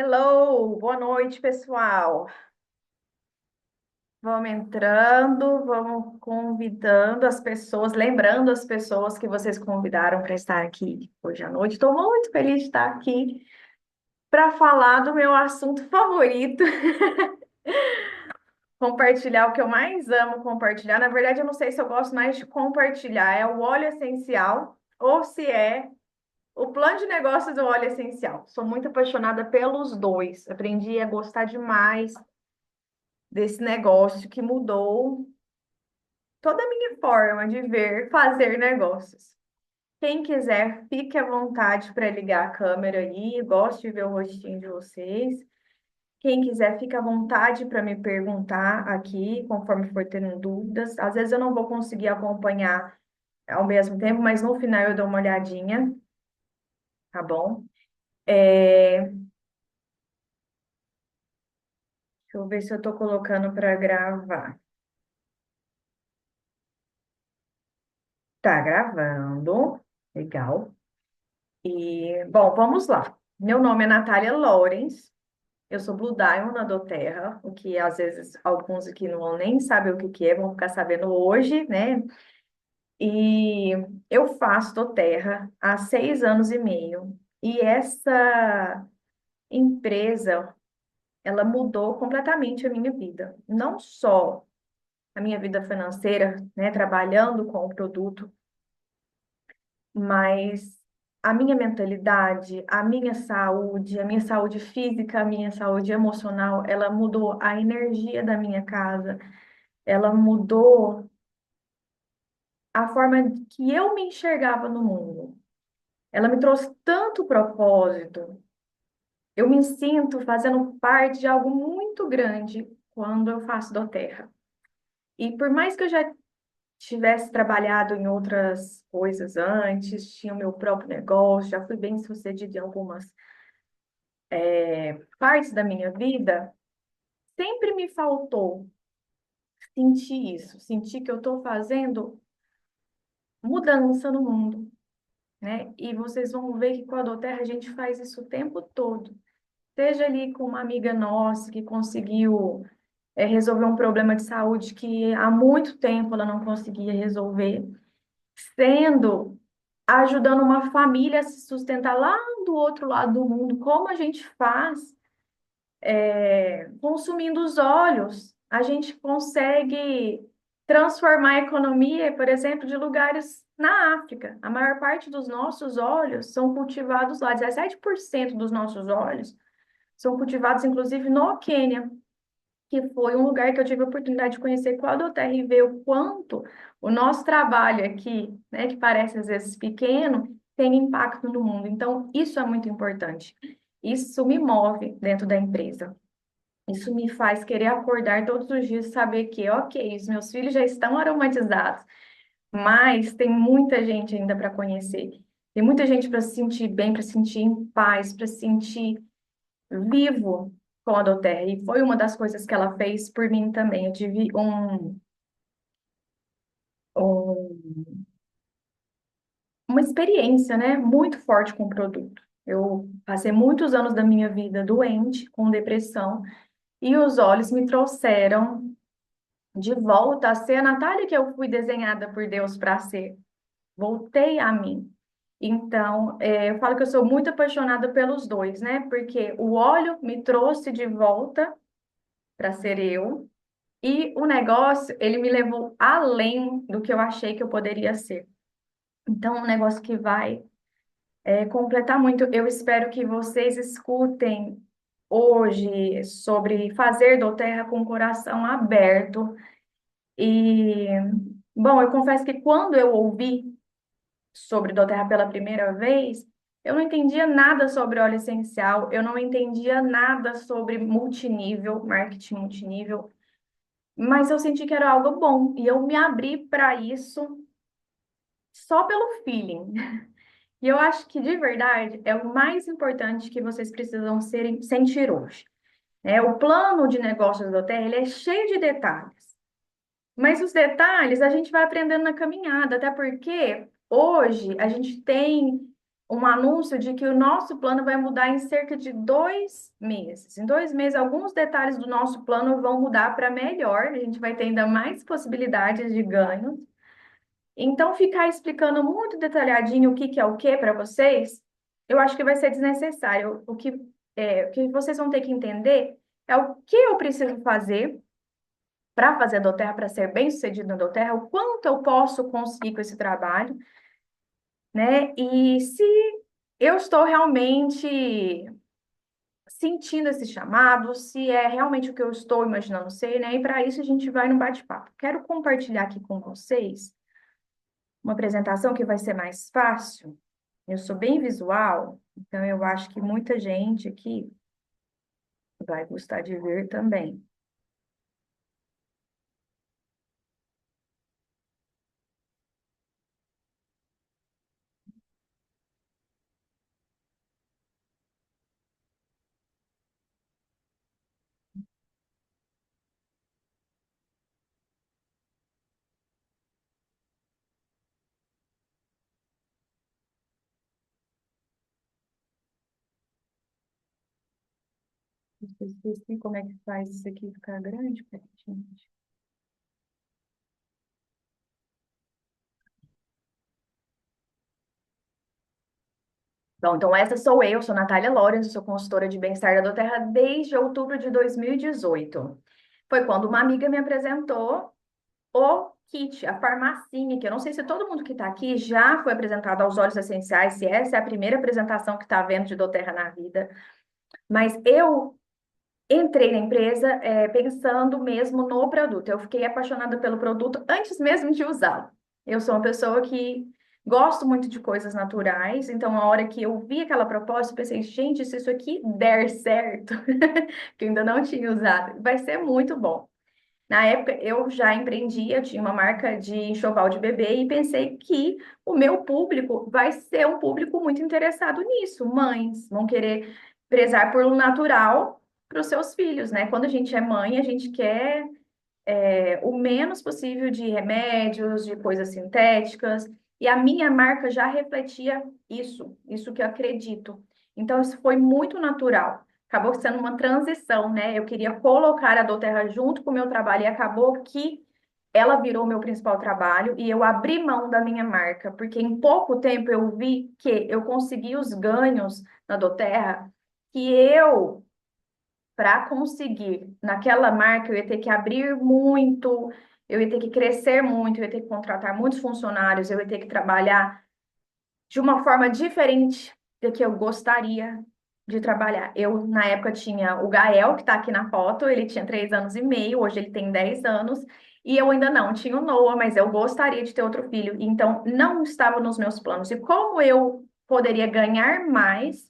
Hello, boa noite, pessoal. Vamos entrando, vamos convidando as pessoas, lembrando as pessoas que vocês convidaram para estar aqui hoje à noite. Estou muito feliz de estar aqui para falar do meu assunto favorito, compartilhar o que eu mais amo compartilhar. Na verdade, eu não sei se eu gosto mais de compartilhar, é o óleo essencial ou se é o plano de negócios do óleo essencial. Sou muito apaixonada pelos dois. Aprendi a gostar demais desse negócio que mudou toda a minha forma de ver, fazer negócios. Quem quiser, fique à vontade para ligar a câmera aí, gosto de ver o rostinho de vocês. Quem quiser, fique à vontade para me perguntar aqui, conforme for tendo dúvidas. Às vezes eu não vou conseguir acompanhar ao mesmo tempo, mas no final eu dou uma olhadinha, tá bom? Deixa eu ver se eu estou colocando para gravar. Tá gravando, legal. E, bom, vamos lá. Meu nome é Natália Lorenz, eu sou Blue Diamond na doTERRA, o que às vezes alguns aqui não vão nem saber o que que é, vão ficar sabendo hoje, né? E eu faço doTERRA há 6 anos e meio. E essa empresa, ela mudou completamente a minha vida. Não só a minha vida financeira, né, trabalhando com o produto, mas a minha mentalidade, a minha saúde física, a minha saúde emocional, ela mudou a energia da minha casa, ela mudou a forma que eu me enxergava no mundo. Ela me trouxe tanto propósito. Eu me sinto fazendo parte de algo muito grande quando eu faço doTERRA. E por mais que eu já tivesse trabalhado em outras coisas antes, tinha o meu próprio negócio, já fui bem sucedida em algumas partes da minha vida, sempre me faltou sentir isso, sentir que eu estou fazendo mudança no mundo, né? E vocês vão ver que com a doTERRA a gente faz isso o tempo todo. Seja ali com uma amiga nossa que conseguiu resolver um problema de saúde que há muito tempo ela não conseguia resolver, sendo ajudando uma família a se sustentar lá do outro lado do mundo, como a gente faz consumindo os óleos, a gente consegue transformar a economia, por exemplo, de lugares na África. A maior parte dos nossos óleos são cultivados lá, 17% dos nossos óleos são cultivados, inclusive, no Quênia, que foi um lugar que eu tive a oportunidade de conhecer com a doTERRA e ver o quanto o nosso trabalho aqui, né, que parece às vezes pequeno, tem impacto no mundo. Então, isso é muito importante. Isso me move dentro da empresa. Isso me faz querer acordar todos os dias e saber que, ok, os meus filhos já estão aromatizados, mas tem muita gente ainda para conhecer. Tem muita gente para se sentir bem, para se sentir em paz, para se sentir vivo com a doTERRA. E foi uma das coisas que ela fez por mim também. Eu tive um- uma experiência, né, muito forte com o produto. Eu passei muitos anos da minha vida doente, com depressão, e os olhos me trouxeram de volta a ser a Natália que eu fui desenhada por Deus para ser. Voltei a mim. Então, eu falo que eu sou muito apaixonada pelos dois, né? Porque o óleo me trouxe de volta para ser eu, e o negócio, ele me levou além do que eu achei que eu poderia ser. Então, é um negócio que vai completar muito. Eu espero que vocês escutem hoje sobre fazer doTERRA com o coração aberto. E, bom, eu confesso que quando eu ouvi sobre doTERRA pela primeira vez, eu não entendia nada sobre óleo essencial, eu não entendia nada sobre multinível, marketing multinível, mas eu senti que era algo bom e eu me abri para isso só pelo feeling. E eu acho que de verdade é o mais importante que vocês precisam sentir hoje. O plano de negócios do hotel, ele é cheio de detalhes. Mas os detalhes a gente vai aprendendo na caminhada, até porque hoje a gente tem um anúncio de que o nosso plano vai mudar em cerca de 2 meses. Em 2 meses, alguns detalhes do nosso plano vão mudar para melhor, a gente vai ter ainda mais possibilidades de ganho. Então, ficar explicando muito detalhadinho o que que é o que para vocês, eu acho que vai ser desnecessário. O que vocês vão ter que entender é o que eu preciso fazer para fazer a Doterra, para ser bem-sucedido na Doterra, o quanto eu posso conseguir com esse trabalho, né? E se eu estou realmente sentindo esse chamado, se é realmente o que eu estou imaginando ser, né? E para isso a gente vai no bate-papo. Quero compartilhar aqui com vocês uma apresentação que vai ser mais fácil. Eu sou bem visual, então eu acho que muita gente aqui vai gostar de ver também. Eu esqueci como é que faz isso aqui ficar grande, gente. Bom, então essa sou eu, sou Natália Lawrence, sou consultora de bem-estar da Doterra desde outubro de 2018. Foi quando uma amiga me apresentou o kit, a farmacinha, que eu não sei se todo mundo que está aqui já foi apresentado aos óleos essenciais, se essa é a primeira apresentação que está vendo de Doterra na vida, mas eu entrei na empresa pensando mesmo no produto. Eu fiquei apaixonada pelo produto antes mesmo de usá-lo. Eu sou uma pessoa que gosto muito de coisas naturais, então a hora que eu vi aquela proposta, eu pensei, gente, se isso aqui der certo, que eu ainda não tinha usado, vai ser muito bom. Na época, eu já empreendia, eu tinha uma marca de enxoval de bebê e pensei que o meu público vai ser um público muito interessado nisso. Mães vão querer prezar por um natural para os seus filhos, né? Quando a gente é mãe, a gente quer o menos possível de remédios, de coisas sintéticas. E a minha marca já refletia isso que eu acredito. Então, isso foi muito natural. Acabou sendo uma transição, né? Eu queria colocar a Doterra junto com o meu trabalho e acabou que ela virou meu principal trabalho e eu abri mão da minha marca, porque em pouco tempo eu vi que eu consegui os ganhos na Doterra que eu para conseguir naquela marca, eu ia ter que abrir muito, eu ia ter que crescer muito, eu ia ter que contratar muitos funcionários, eu ia ter que trabalhar de uma forma diferente da que eu gostaria de trabalhar. Eu, na época, tinha o Gael, que está aqui na foto, ele tinha 3 anos e meio, hoje ele tem 10 anos, e eu ainda não tinha o Noah, mas eu gostaria de ter outro filho, então não estava nos meus planos. E como eu poderia ganhar mais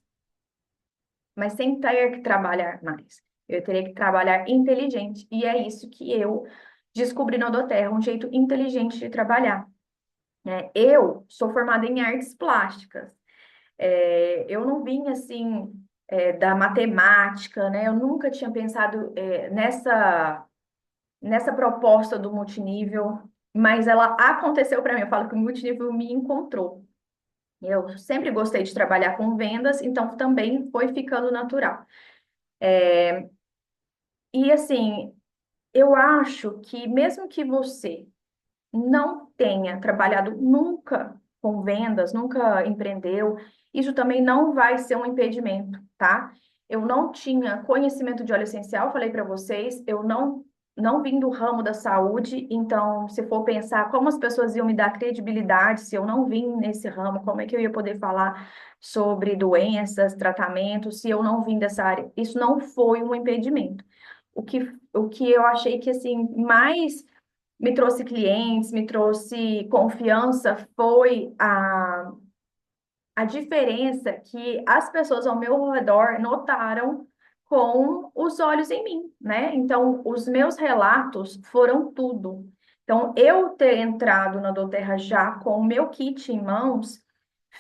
mas sem ter que trabalhar mais. Eu teria que trabalhar inteligente. E é isso que eu descobri na Doterra, um jeito inteligente de trabalhar. Né? Eu sou formada em artes plásticas. Eu não vim assim da matemática, né? Eu nunca tinha pensado nessa proposta do multinível, mas ela aconteceu para mim. Eu falo que o multinível me encontrou. Eu sempre gostei de trabalhar com vendas, então também foi ficando natural. E assim, eu acho que mesmo que você não tenha trabalhado nunca com vendas, nunca empreendeu, isso também não vai ser um impedimento, tá? Eu não tinha conhecimento de óleo essencial, falei para vocês, eu não vim do ramo da saúde, então se for pensar como as pessoas iam me dar credibilidade se eu não vim nesse ramo, como é que eu ia poder falar sobre doenças, tratamentos, se eu não vim dessa área? Isso não foi um impedimento. O que eu achei que assim mais me trouxe clientes, me trouxe confiança, foi a diferença que as pessoas ao meu redor notaram com os olhos em mim, né? Então, os meus relatos foram tudo. Então, eu ter entrado na Doterra já com o meu kit em mãos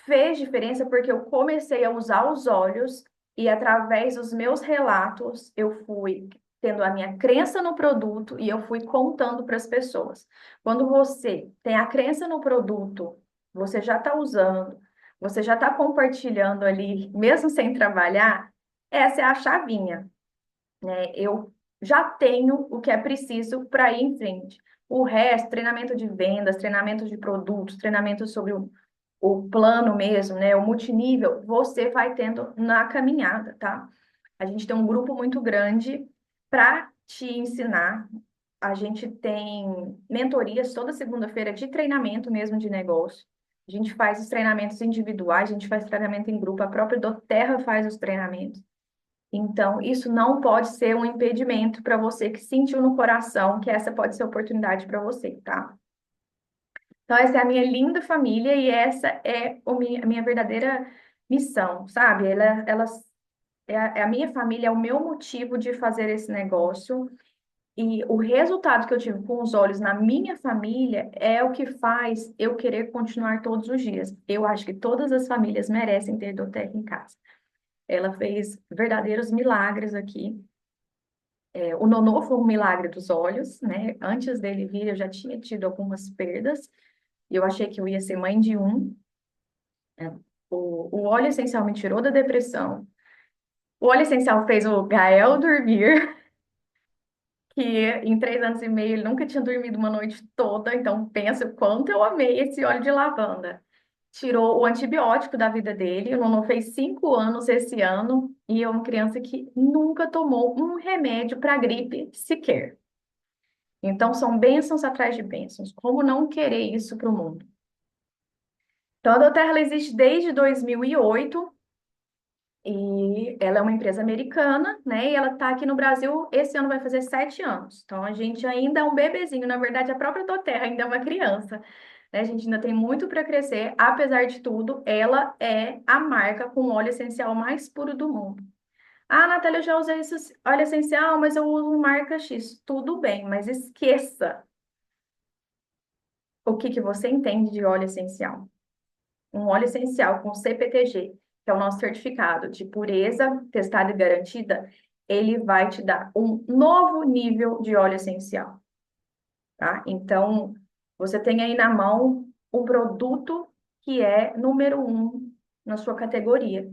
fez diferença porque eu comecei a usar os olhos e através dos meus relatos eu fui tendo a minha crença no produto e eu fui contando para as pessoas. Quando você tem a crença no produto, você já está usando, você já está compartilhando ali, mesmo sem trabalhar, essa é a chavinha, né? Eu já tenho o que é preciso para ir em frente. O resto, treinamento de vendas, treinamento de produtos, treinamento sobre o plano mesmo, né? O multinível, você vai tendo na caminhada, tá? A gente tem um grupo muito grande para te ensinar. A gente tem mentorias toda segunda-feira de treinamento mesmo de negócio. A gente faz os treinamentos individuais, a gente faz treinamento em grupo, a própria doTERRA faz os treinamentos. Então, isso não pode ser um impedimento para você que sentiu no coração que essa pode ser oportunidade para você, tá? Então, essa é a minha linda família e essa é a minha verdadeira missão, sabe? É a minha família, é o meu motivo de fazer esse negócio. E o resultado que eu tive com os olhos na minha família é o que faz eu querer continuar todos os dias. Eu acho que todas as famílias merecem ter doTERRA em casa. Ela fez verdadeiros milagres aqui. O Nonô foi um milagre dos olhos, né? Antes dele vir, eu já tinha tido algumas perdas. E eu achei que eu ia ser mãe de um. Né? O óleo essencial me tirou da depressão. O óleo essencial fez o Gael dormir, que em 3 anos e meio ele nunca tinha dormido uma noite toda. Então, pensa o quanto eu amei esse óleo de lavanda. Tirou o antibiótico da vida dele. O Nono fez 5 anos esse ano. E é uma criança que nunca tomou um remédio para gripe sequer. Então, são bênçãos atrás de bênçãos. Como não querer isso para o mundo? Então, a doTERRA ela existe desde 2008 e ela é uma empresa americana, né? E ela está aqui no Brasil, esse ano vai fazer 7 anos. Então, a gente ainda é um bebezinho. Na verdade, a própria doTERRA ainda é uma criança, né? A gente ainda tem muito para crescer. Apesar de tudo, ela é a marca com o óleo essencial mais puro do mundo. Ah, Natália, eu já usei esse óleo essencial, mas eu uso marca X. Tudo bem, mas esqueça o que que você entende de óleo essencial. Um óleo essencial com CPTG, que é o nosso certificado de pureza, testada e garantida, ele vai te dar um novo nível de óleo essencial, tá? Então, você tem aí na mão um produto que é número um na sua categoria.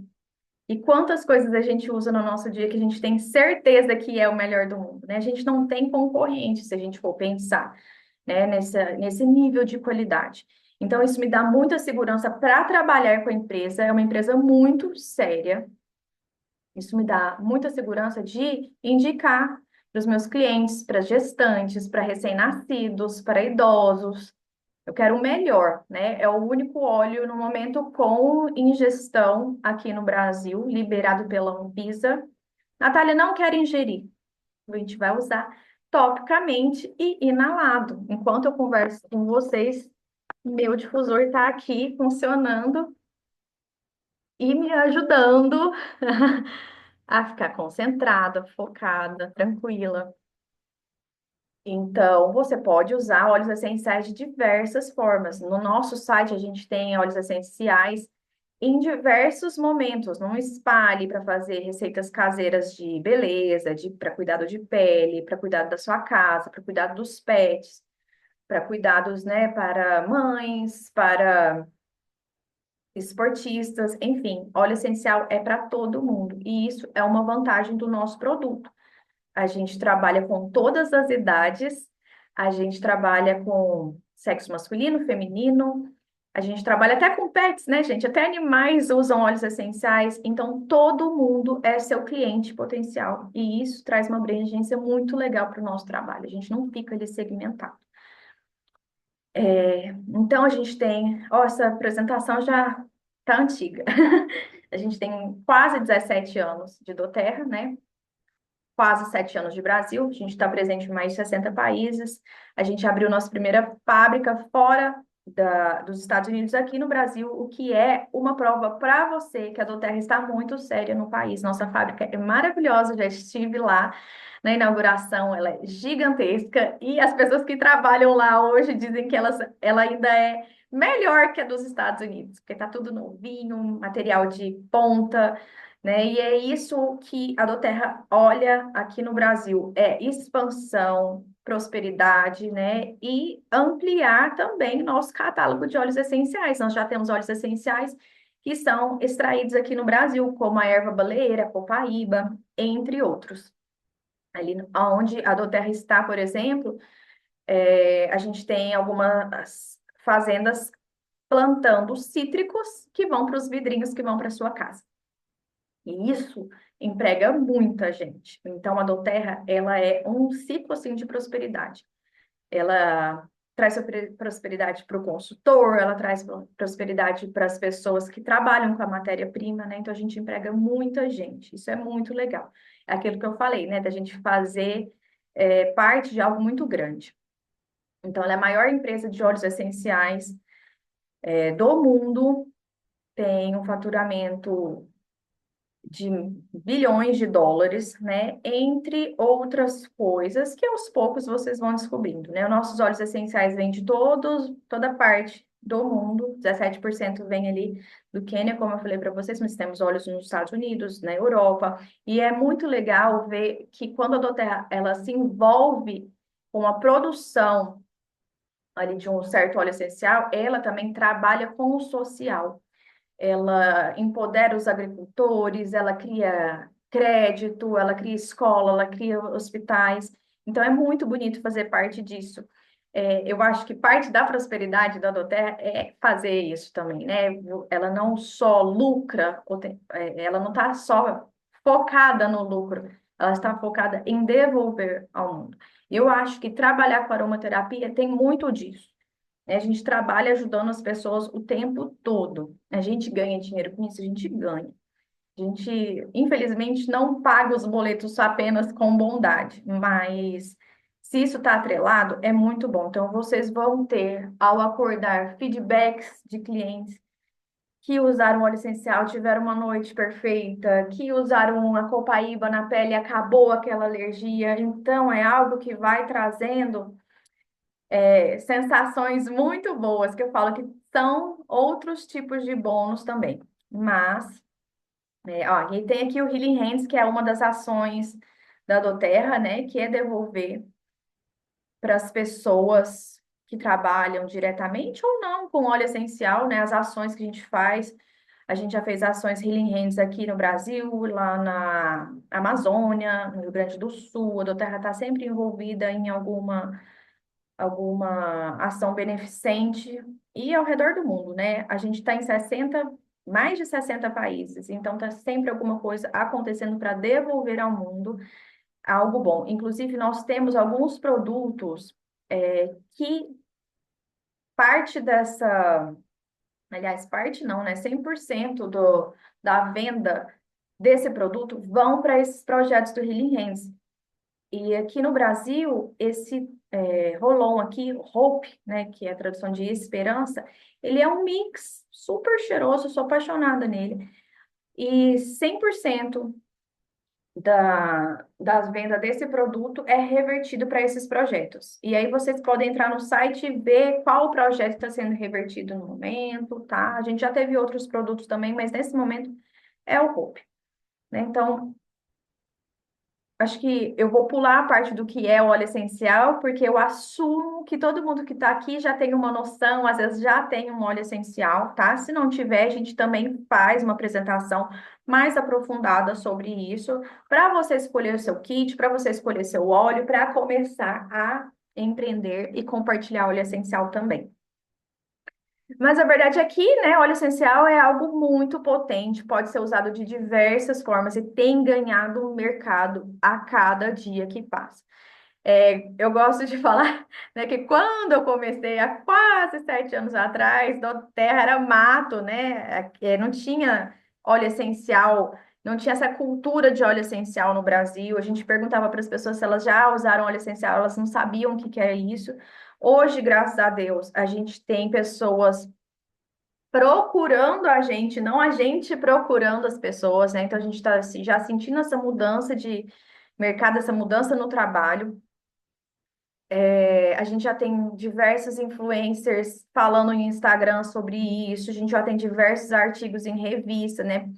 E quantas coisas a gente usa no nosso dia que a gente tem certeza que é o melhor do mundo, né? A gente não tem concorrente, se a gente for pensar, né, nesse nível de qualidade. Então, isso me dá muita segurança para trabalhar com a empresa, é uma empresa muito séria. Isso me dá muita segurança de indicar para os meus clientes, para gestantes, para recém-nascidos, para idosos. Eu quero o melhor, né? É o único óleo no momento com ingestão aqui no Brasil, liberado pela Anvisa. Natália, não quer ingerir. A gente vai usar topicamente e inalado. Enquanto eu converso com vocês, meu difusor está aqui funcionando e me ajudando a ficar concentrada, focada, tranquila. Então, você pode usar óleos essenciais de diversas formas. No nosso site, a gente tem óleos essenciais em diversos momentos. Não espalhe para fazer receitas caseiras de beleza, para cuidado de pele, para cuidado da sua casa, para cuidado dos pets, para cuidados, né, para mães, para esportistas, enfim, óleo essencial é para todo mundo. E isso é uma vantagem do nosso produto. A gente trabalha com todas as idades, a gente trabalha com sexo masculino, feminino, a gente trabalha até com pets, né, gente? Até animais usam óleos essenciais, então todo mundo é seu cliente potencial. E isso traz uma abrangência muito legal para o nosso trabalho. A gente não fica ali segmentado. Então a gente tem, ó, essa apresentação já tá antiga. A gente tem quase 17 anos de doTERRA, né? Quase 7 anos de Brasil, a gente está presente em mais de 60 países. A gente abriu nossa primeira fábrica fora dos Estados Unidos, aqui no Brasil, o que é uma prova para você que a doTERRA está muito séria no país. Nossa fábrica é maravilhosa, já estive lá na inauguração, ela é gigantesca e as pessoas que trabalham lá hoje dizem que ela ainda é melhor que a dos Estados Unidos, porque está tudo novinho, material de ponta, né? E é isso que a doTERRA olha aqui no Brasil, é expansão, prosperidade, né? E ampliar também nosso catálogo de óleos essenciais. Nós já temos óleos essenciais que são extraídos aqui no Brasil, como a erva baleeira, copaíba, entre outros. Ali onde a Doterra está, por exemplo, a gente tem algumas fazendas plantando cítricos que vão para os vidrinhos que vão para sua casa. E isso emprega muita gente. Então, a Doterra, ela é um ciclo assim de prosperidade. Ela traz prosperidade para o consultor, ela traz prosperidade para as pessoas que trabalham com a matéria-prima, né? Então, a gente emprega muita gente. Isso é muito legal. É aquilo que eu falei, né? Da gente fazer parte de algo muito grande. Então, ela é a maior empresa de óleos essenciais do mundo, tem um faturamento de bilhões de dólares, né? Entre outras coisas que aos poucos vocês vão descobrindo, né? Os nossos óleos essenciais vêm de toda parte do mundo, 17% vem ali do Quênia, como eu falei para vocês, mas temos óleos nos Estados Unidos, na Europa, e é muito legal ver que quando a doTERRA ela se envolve com a produção ali de um certo óleo essencial, ela também trabalha com o social. Ela empodera os agricultores, ela cria crédito, ela cria escola, ela cria hospitais. Então, é muito bonito fazer parte disso. Eu acho que parte da prosperidade da doTERRA é fazer isso também, né? Ela não só lucra, ela não está só focada no lucro, ela está focada em devolver ao mundo. Eu acho que trabalhar com aromaterapia tem muito disso, né? A gente trabalha ajudando as pessoas o tempo todo. A gente ganha dinheiro com isso, a gente ganha. A gente, infelizmente, não paga os boletos apenas com bondade, mas se isso está atrelado, é muito bom. Então, vocês vão ter, ao acordar, feedbacks de clientes que usaram óleo essencial, tiveram uma noite perfeita, que usaram a copaíba na pele, e acabou aquela alergia. Então, é algo que vai trazendo sensações muito boas, que eu falo que são outros tipos de bônus também. Mas, ó, e tem aqui o Healing Hands, que é uma das ações da doTERRA, né, que é devolver para as pessoas que trabalham diretamente ou não com óleo essencial, né, as ações que a gente faz. A gente já fez ações Healing Hands aqui no Brasil, lá na Amazônia, no Rio Grande do Sul. A doTERRA está sempre envolvida em alguma ação beneficente e ao redor do mundo, né? A gente está em 60, mais de 60 países, então está sempre alguma coisa acontecendo para devolver ao mundo algo bom. Inclusive, nós temos alguns produtos que parte dessa, aliás, parte não, né? 100% da venda desse produto vão para esses projetos do Healing Hands. E aqui no Brasil, esse Rolon aqui, Hope, né, que é a tradução de esperança, ele é um mix super cheiroso, eu sou apaixonada nele. E 100% das vendas desse produto é revertido para esses projetos. E aí vocês podem entrar no site e ver qual projeto está sendo revertido no momento, tá? A gente já teve outros produtos também, mas nesse momento é o Hope, né? Então, acho que eu vou pular a parte do que é o óleo essencial, porque eu assumo que todo mundo que está aqui já tem uma noção, às vezes já tem um óleo essencial, tá? Se não tiver, a gente também faz uma apresentação mais aprofundada sobre isso, para você escolher o seu kit, para você escolher seu óleo, para começar a empreender e compartilhar óleo essencial também. Mas a verdade é que, né, óleo essencial é algo muito potente, pode ser usado de diversas formas e tem ganhado mercado a cada dia que passa. Eu gosto de falar, né, que quando eu comecei há quase 7 anos atrás, doTERRA era mato, né? Não tinha óleo essencial, não tinha essa cultura de óleo essencial no Brasil. A gente perguntava para as pessoas se elas já usaram óleo essencial, elas não sabiam o que que é isso. Hoje, graças a Deus, a gente tem pessoas procurando a gente, não a gente procurando as pessoas, né? Então a gente está já sentindo essa mudança de mercado, essa mudança no trabalho. A gente já tem diversos influencers falando em Instagram sobre isso, a gente já tem diversos artigos em revista, né?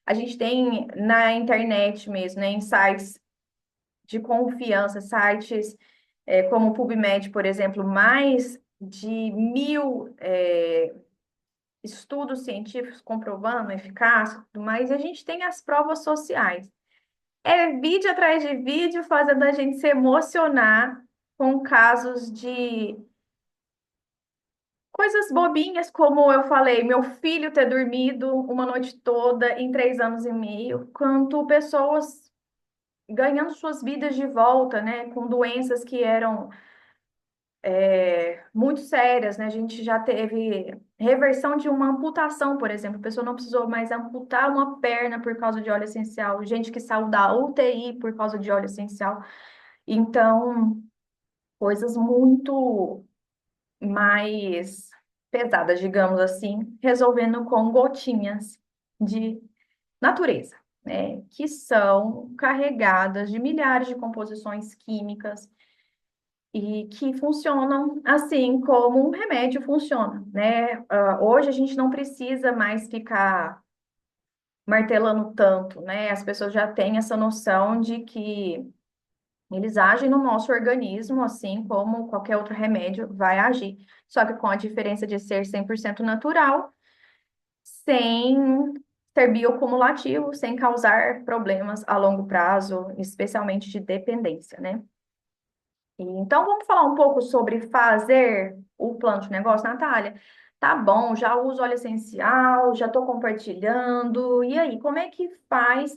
A gente tem na internet mesmo, né? Em sites de confiança, sites como o PubMed, por exemplo, mais de 1.000 estudos científicos comprovando a eficácia, e tudo mais, e a gente tem as provas sociais. É vídeo atrás de vídeo fazendo a gente se emocionar com casos de coisas bobinhas, como eu falei, meu filho ter dormido uma noite toda em 3 anos e meio, quanto pessoas ganhando suas vidas de volta, né, com doenças que eram muito sérias, né? A gente já teve reversão de uma amputação, por exemplo. A pessoa não precisou mais amputar uma perna por causa de óleo essencial. Gente que saiu da UTI por causa de óleo essencial. Então, coisas muito mais pesadas, digamos assim, resolvendo com gotinhas de natureza, né? Que são carregadas de milhares de composições químicas e que funcionam assim como um remédio funciona, né? Hoje a gente não precisa mais ficar martelando tanto, né? As pessoas já têm essa noção de que eles agem no nosso organismo, assim como qualquer outro remédio vai agir, só que com a diferença de ser 100% natural, sem ser bioacumulativo, sem causar problemas a longo prazo, especialmente de dependência, né? Então, vamos falar um pouco sobre fazer o plano de negócio, Natália? Tá bom, já uso óleo essencial, já estou compartilhando. E aí, como é que faz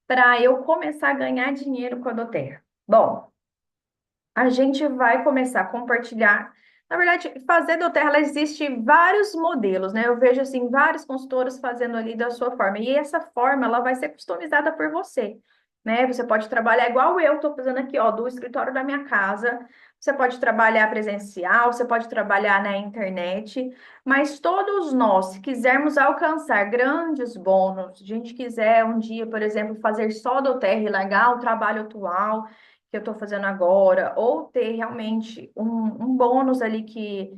para eu começar a ganhar dinheiro com a doTERRA? Bom, a gente vai começar a compartilhar. Na verdade, fazer doTERRA, ela existe vários modelos, né? Eu vejo, assim, vários consultores fazendo ali da sua forma. E essa forma, ela vai ser customizada por você, né? Você pode trabalhar igual eu estou fazendo aqui, ó, do escritório da minha casa. Você pode trabalhar presencial, você pode trabalhar na internet. Mas todos nós, se quisermos alcançar grandes bônus, se a gente quiser um dia, por exemplo, fazer só doTERRA e largar o trabalho atual que eu estou fazendo agora, ou ter realmente um bônus ali que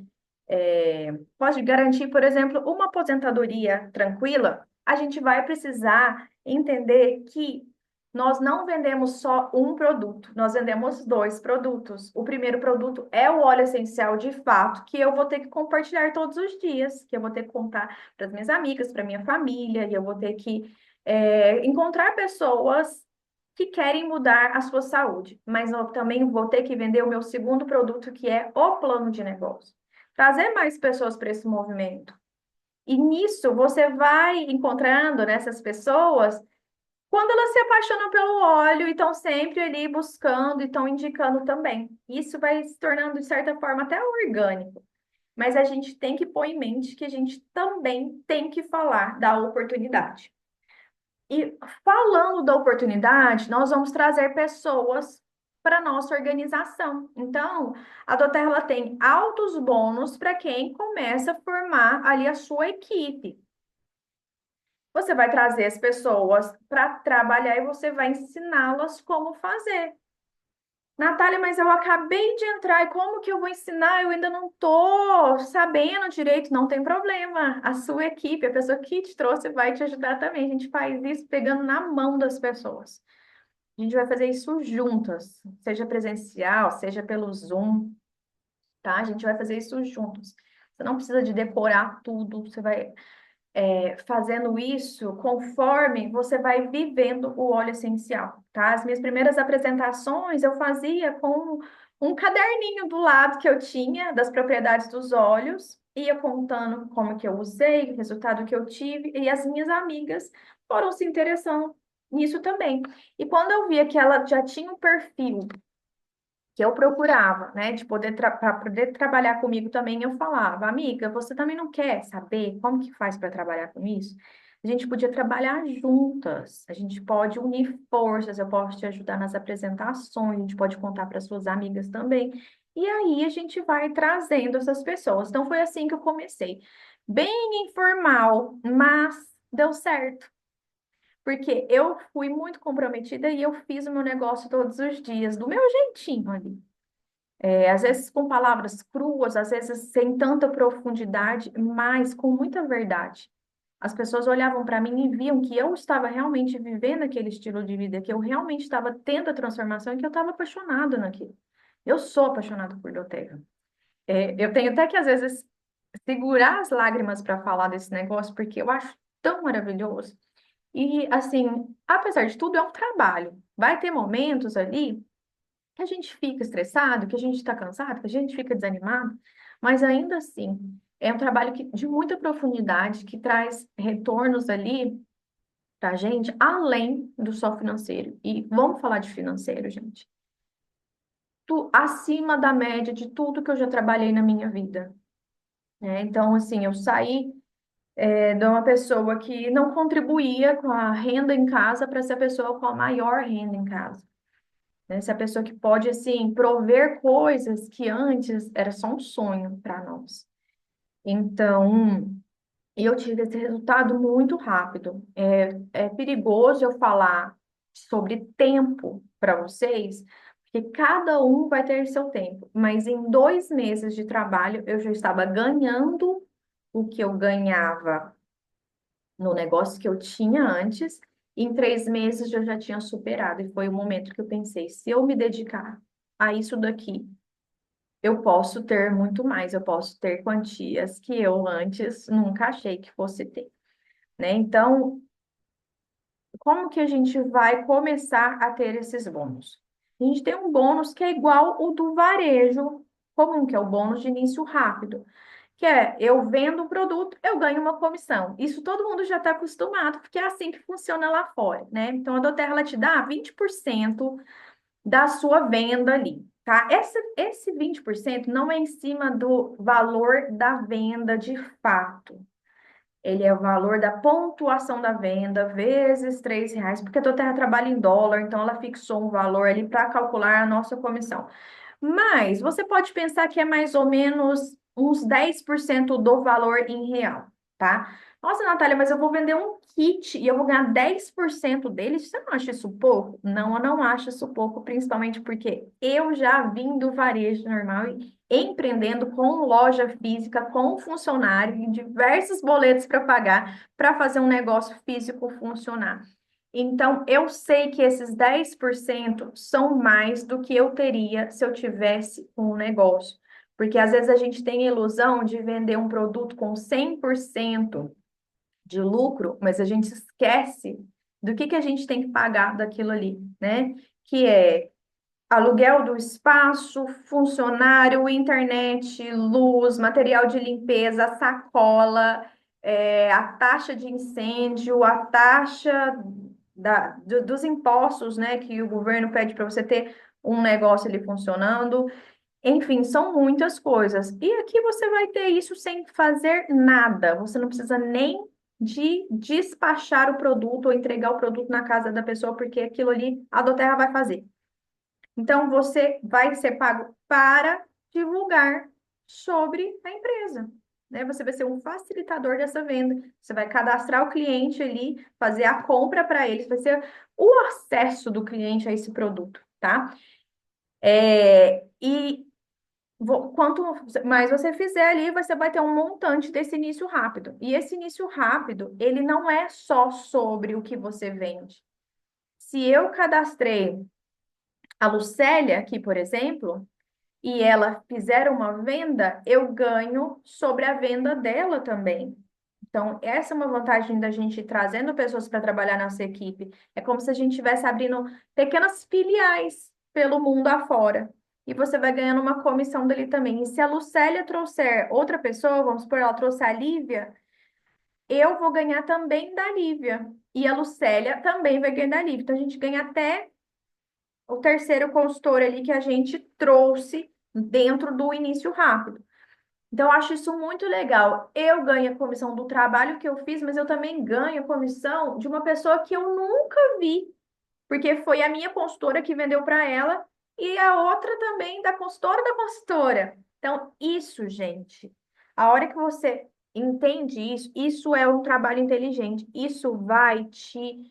pode garantir, por exemplo, uma aposentadoria tranquila, a gente vai precisar entender que nós não vendemos só um produto, nós vendemos dois produtos. O primeiro produto é o óleo essencial de fato, que eu vou ter que compartilhar todos os dias, que eu vou ter que contar para as minhas amigas, para minha família, e eu vou ter que encontrar pessoas que querem mudar a sua saúde, mas eu também vou ter que vender o meu segundo produto, que é o plano de negócio. Trazer mais pessoas para esse movimento. E nisso você vai encontrando nessas pessoas quando elas se apaixonam pelo óleo e estão sempre ali buscando e estão indicando também. Isso vai se tornando, de certa forma, até orgânico. Mas a gente tem que pôr em mente que a gente também tem que falar da oportunidade. E falando da oportunidade, nós vamos trazer pessoas para a nossa organização. Então, a doTERRA ela tem altos bônus para quem começa a formar ali a sua equipe. Você vai trazer as pessoas para trabalhar e você vai ensiná-las como fazer. Natália, mas eu acabei de entrar e como que eu vou ensinar? Eu ainda não estou sabendo direito, não tem problema. A sua equipe, a pessoa que te trouxe, vai te ajudar também. A gente faz isso pegando na mão das pessoas. A gente vai fazer isso juntas, seja presencial, seja pelo Zoom, tá? A gente vai fazer isso juntos. Você não precisa de decorar tudo, você vai fazendo isso conforme você vai vivendo o óleo essencial, tá? As minhas primeiras apresentações eu fazia com um caderninho do lado que eu tinha das propriedades dos óleos, ia contando como que eu usei, o resultado que eu tive, e as minhas amigas foram se interessando nisso também. E quando eu via que ela já tinha um perfil que eu procurava, né, de poder para poder trabalhar comigo também, eu falava, amiga, você também não quer saber como que faz para trabalhar com isso? A gente podia trabalhar juntas, a gente pode unir forças, eu posso te ajudar nas apresentações, a gente pode contar para suas amigas também. E aí a gente vai trazendo essas pessoas. Então foi assim que eu comecei. Bem informal, mas deu certo. Porque eu fui muito comprometida e eu fiz o meu negócio todos os dias, do meu jeitinho ali. Às vezes com palavras cruas, às vezes sem tanta profundidade, mas com muita verdade. As pessoas olhavam para mim e viam que eu estava realmente vivendo aquele estilo de vida, que eu realmente estava tendo a transformação e que eu estava apaixonada naquilo. Eu sou apaixonada por doTERRA. Eu tenho até que, às vezes, segurar as lágrimas para falar desse negócio, porque eu acho tão maravilhoso. E, assim, apesar de tudo, é um trabalho. Vai ter momentos ali que a gente fica estressado, que a gente está cansado, que a gente fica desanimado, mas ainda assim, é um trabalho de muita profundidade, que traz retornos ali para a gente, além do só financeiro. E vamos falar de financeiro, gente. Acima da média de tudo que eu já trabalhei na minha vida, né? Então, assim, eu saí de uma pessoa que não contribuía com a renda em casa para ser a pessoa com a maior renda em casa, né? Ser a pessoa que pode, assim, prover coisas que antes era só um sonho para nós. Então, eu tive esse resultado muito rápido. É perigoso eu falar sobre tempo para vocês, porque cada um vai ter seu tempo. Mas em 2 meses de trabalho, eu já estava ganhando o que eu ganhava no negócio que eu tinha antes. E em 3 meses eu já tinha superado. E foi o momento que eu pensei: se eu me dedicar a isso daqui, eu posso ter muito mais, eu posso ter quantias que eu antes nunca achei que fosse ter, né? Então, como que a gente vai começar a ter esses bônus? A gente tem um bônus que é igual o do varejo comum, que é o bônus de início rápido, que é: eu vendo um produto, eu ganho uma comissão. Isso todo mundo já está acostumado, porque é assim que funciona lá fora, né? Então, a doTERRA, ela te dá 20% da sua venda ali, tá? Esse 20% não é em cima do valor da venda de fato. Ele é o valor da pontuação da venda vezes R$ 3, porque a doTERRA trabalha em dólar, então ela fixou um valor ali para calcular a nossa comissão. Mas você pode pensar que é mais ou menos uns 10% do valor em real, tá? Nossa, Natália, mas eu vou vender um kit e eu vou ganhar 10% dele. Você não acha isso pouco? Não, eu não acho isso pouco, principalmente porque eu já vim do varejo normal e empreendendo com loja física, com funcionário e diversos boletos para pagar para fazer um negócio físico funcionar. Então, eu sei que esses 10% são mais do que eu teria se eu tivesse um negócio. Porque às vezes a gente tem a ilusão de vender um produto com 100% de lucro, mas a gente esquece do que a gente tem que pagar daquilo ali, né? Que é aluguel do espaço, funcionário, internet, luz, material de limpeza, sacola, a taxa de incêndio, a taxa dos impostos, né, que o governo pede para você ter um negócio ali funcionando. Enfim, são muitas coisas. E aqui você vai ter isso sem fazer nada. Você não precisa nem de despachar o produto ou entregar o produto na casa da pessoa, porque aquilo ali a doTERRA vai fazer. Então, você vai ser pago para divulgar sobre a empresa, né? Você vai ser um facilitador dessa venda. Você vai cadastrar o cliente ali, fazer a compra para eles, vai ser o acesso do cliente a esse produto, tá? E quanto mais você fizer ali, você vai ter um montante desse início rápido. E esse início rápido, ele não é só sobre o que você vende. Se eu cadastrei a Lucélia aqui, por exemplo, e ela fizer uma venda, eu ganho sobre a venda dela também. Então, essa é uma vantagem da gente ir trazendo pessoas para trabalhar na nossa equipe. É como se a gente estivesse abrindo pequenas filiais pelo mundo afora. E você vai ganhando uma comissão dele também. E se a Lucélia trouxer outra pessoa, vamos supor, ela trouxe a Lívia, eu vou ganhar também da Lívia. E a Lucélia também vai ganhar da Lívia. Então, a gente ganha até o terceiro consultor ali que a gente trouxe dentro do início rápido. Então, eu acho isso muito legal. Eu ganho a comissão do trabalho que eu fiz, mas eu também ganho a comissão de uma pessoa que eu nunca vi, porque foi a minha consultora que vendeu para ela e a outra também da consultora da consultora. Então, isso, gente, a hora que você entende isso, isso é um trabalho inteligente. Isso vai te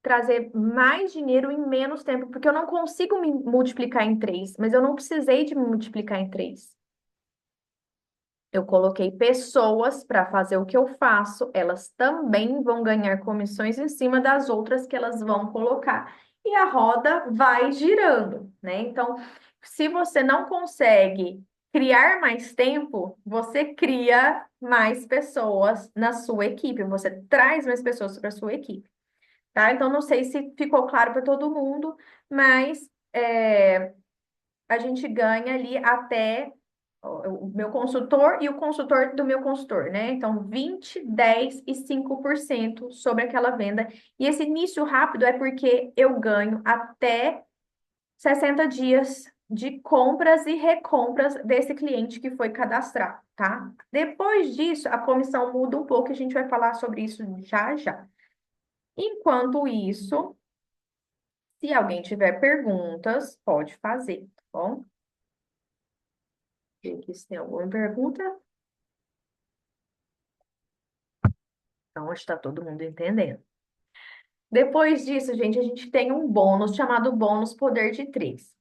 trazer mais dinheiro em menos tempo, porque eu não consigo me multiplicar em três, mas eu não precisei de me multiplicar em três. Eu coloquei pessoas para fazer o que eu faço, elas também vão ganhar comissões em cima das outras que elas vão colocar. E a roda vai girando, né? Então, se você não consegue criar mais tempo, você cria mais pessoas na sua equipe, você traz mais pessoas para a sua equipe, tá? Então, não sei se ficou claro para todo mundo, mas a gente ganha ali até o meu consultor e o consultor do meu consultor, né? Então, 20, 10 e 5% sobre aquela venda. E esse início rápido é porque eu ganho até 60 dias de compras e recompras desse cliente que foi cadastrado, tá? Depois disso, a comissão muda um pouco, a gente vai falar sobre isso já já. Enquanto isso, se alguém tiver perguntas, pode fazer, tá bom? Ver aqui se tem alguma pergunta. Então, está todo mundo entendendo. Depois disso, gente, a gente tem um bônus chamado bônus poder de 3.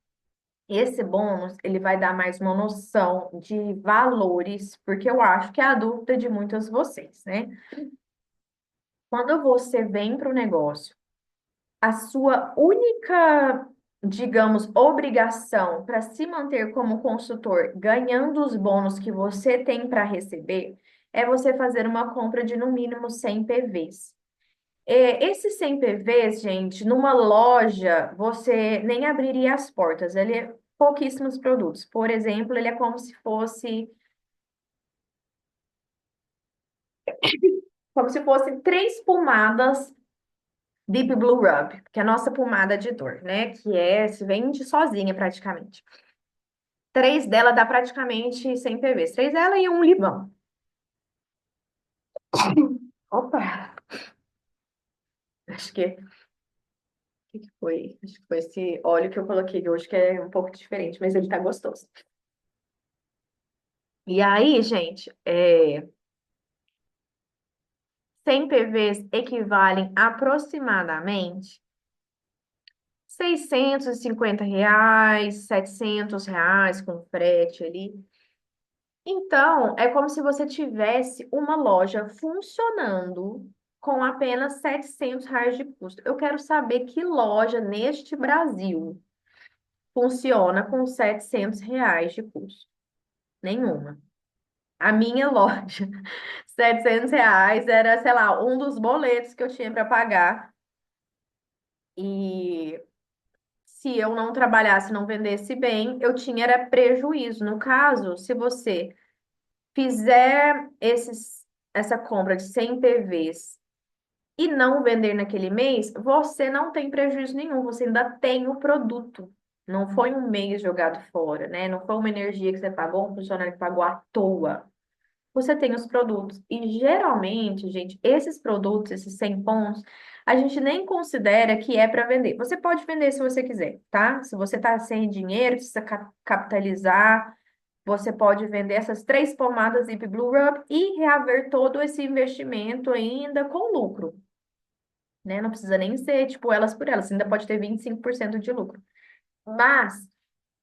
Esse bônus, ele vai dar mais uma noção de valores, porque eu acho que é a dúvida de muitos de vocês, né? Quando você vem para o negócio, a sua única, digamos, obrigação para se manter como consultor, ganhando os bônus que você tem para receber, é você fazer uma compra de no mínimo 100 PVs. Esses 100 PVs, gente, numa loja, você nem abriria as portas. Ele é pouquíssimos produtos. Por exemplo, ele é como se fosse três pomadas Deep Blue Rub, que é a nossa pomada de dor, né? Se vende sozinha praticamente. Três dela dá praticamente 100 PVs. Três dela e um limão. Opa! Acho que foi? Acho que foi esse óleo que eu coloquei hoje, que é um pouco diferente, mas ele tá gostoso. E aí, gente, 100 PVs equivalem aproximadamente R$ 650, R$ 700 com frete ali. Então, é como se você tivesse uma loja funcionando com apenas R$ 700 de custo. Eu quero saber que loja neste Brasil funciona com R$ 700 de custo. Nenhuma. A minha loja, R$ 700 era, sei lá, um dos boletos que eu tinha para pagar. E se eu não trabalhasse, não vendesse bem, eu tinha era prejuízo. No caso, se você fizer essa compra de 100 PVs e não vender naquele mês, você não tem prejuízo nenhum, você ainda tem o produto. Não foi um mês jogado fora, né? Não foi uma energia que você pagou, um funcionário que pagou à toa. Você tem os produtos. E geralmente, gente, esses produtos, esses 100 pontos, a gente nem considera que é para vender. Você pode vender se você quiser, tá? Se você tá sem dinheiro, precisa capitalizar, você pode vender essas três pomadas Zip Blue Rub e reaver todo esse investimento ainda com lucro, né? Não precisa nem ser, tipo, elas por elas. Você ainda pode ter 25% de lucro. Mas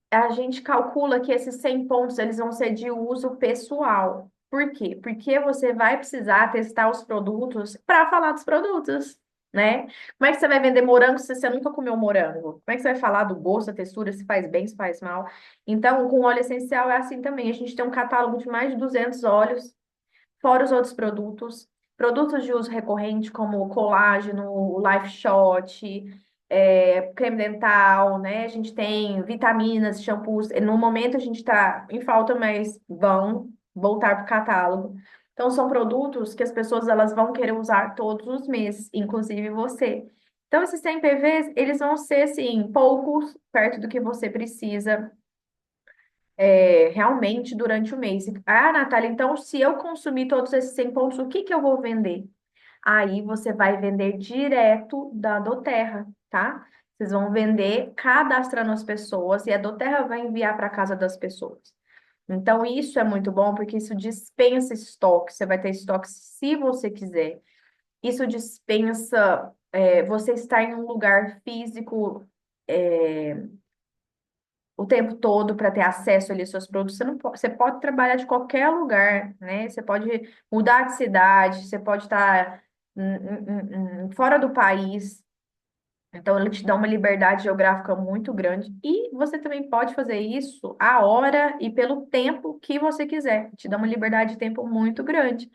a gente calcula que esses 100 pontos eles vão ser de uso pessoal. Por quê? Porque você vai precisar testar os produtos para falar dos produtos, né? Como é que você vai vender morango se você nunca comeu morango? Como é que você vai falar do gosto, da textura, se faz bem, se faz mal? Então, com óleo essencial é assim também. A gente tem um catálogo de mais de 200 óleos, fora os outros produtos. Produtos de uso recorrente, como o colágeno, o Life Shot, creme dental, né? A gente tem vitaminas, shampoos. No momento a gente está em falta, mas vão voltar para o catálogo. Então, são produtos que as pessoas elas vão querer usar todos os meses, inclusive você. Então, esses 100 PVs, eles vão ser, assim, poucos, perto do que você precisa realmente durante o mês. Ah, Natália, então se eu consumir todos esses 100 pontos, o que que eu vou vender? Aí você vai vender direto da Doterra, tá? Vocês vão vender cadastrando as pessoas e a Doterra vai enviar para casa das pessoas. Então, isso é muito bom porque isso dispensa estoque. Você vai ter estoque se você quiser. Isso dispensa você estar em um lugar físico. é, o tempo todo para ter acesso ali aos seus produtos. Você pode trabalhar de qualquer lugar, né? Você pode mudar de cidade, você pode estar fora do país. Então, ele te dá uma liberdade geográfica muito grande. E você também pode fazer isso a hora e pelo tempo que você quiser. Te dá uma liberdade de tempo muito grande.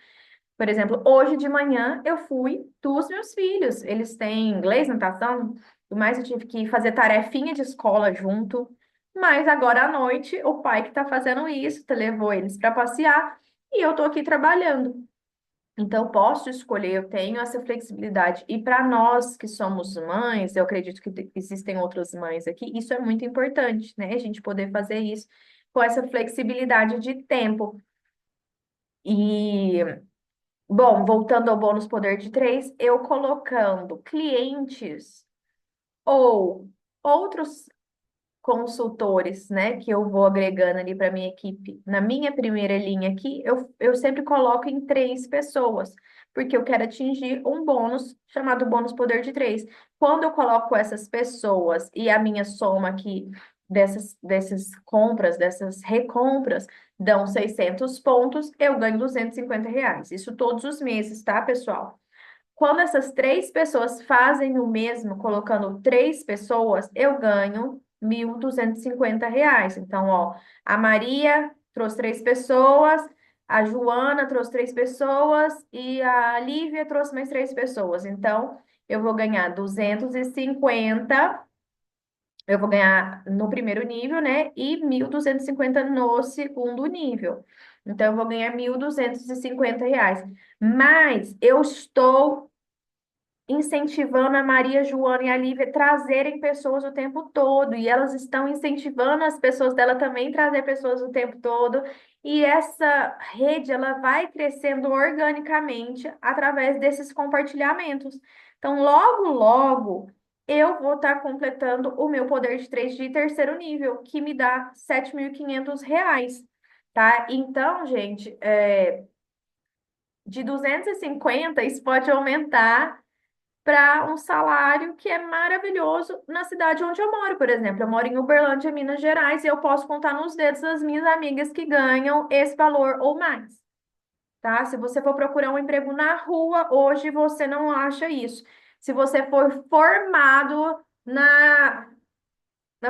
Por exemplo, hoje de manhã eu fui dos meus filhos. Eles têm inglês, natação, tudo mais. Eu tive que fazer tarefinha de escola junto. Mas agora à noite, o pai que está fazendo isso, levou eles para passear e eu estou aqui trabalhando. Então, eu posso escolher, eu tenho essa flexibilidade. E para nós que somos mães, eu acredito que existem outras mães aqui, isso é muito importante, né? A gente poder fazer isso com essa flexibilidade de tempo. E, bom, voltando ao bônus poder de três, eu colocando clientes ou outros consultores, né, que eu vou agregando ali para minha equipe. Na minha primeira linha aqui, eu sempre coloco em três pessoas, porque eu quero atingir um bônus chamado bônus poder de três. Quando eu coloco essas pessoas e a minha soma aqui dessas compras, dessas recompras, dão 600 pontos, eu ganho R$ 250. Isso todos os meses, tá, pessoal? Quando essas três pessoas fazem o mesmo, colocando três pessoas, eu ganho R$ 1.250. Então, ó, a Maria trouxe três pessoas, a Joana trouxe três pessoas e a Lívia trouxe mais três pessoas. Então, eu vou ganhar 250. Eu vou ganhar no primeiro nível, né? E 1.250 no segundo nível. Então, eu vou ganhar R$ 1.250. Mas eu estou incentivando a Maria, Joana e a Lívia a trazerem pessoas o tempo todo, e elas estão incentivando as pessoas dela também trazer pessoas o tempo todo, e essa rede ela vai crescendo organicamente através desses compartilhamentos. Então, logo, logo, eu vou estar completando o meu poder de três de terceiro nível, que me dá R$ 7.500, tá? Então, gente, de 250, isso pode aumentar para um salário que é maravilhoso na cidade onde eu moro, por exemplo. Eu moro em Uberlândia, Minas Gerais, e eu posso contar nos dedos das minhas amigas que ganham esse valor ou mais, tá? Se você for procurar um emprego na rua, hoje você não acha isso. Se você for formado na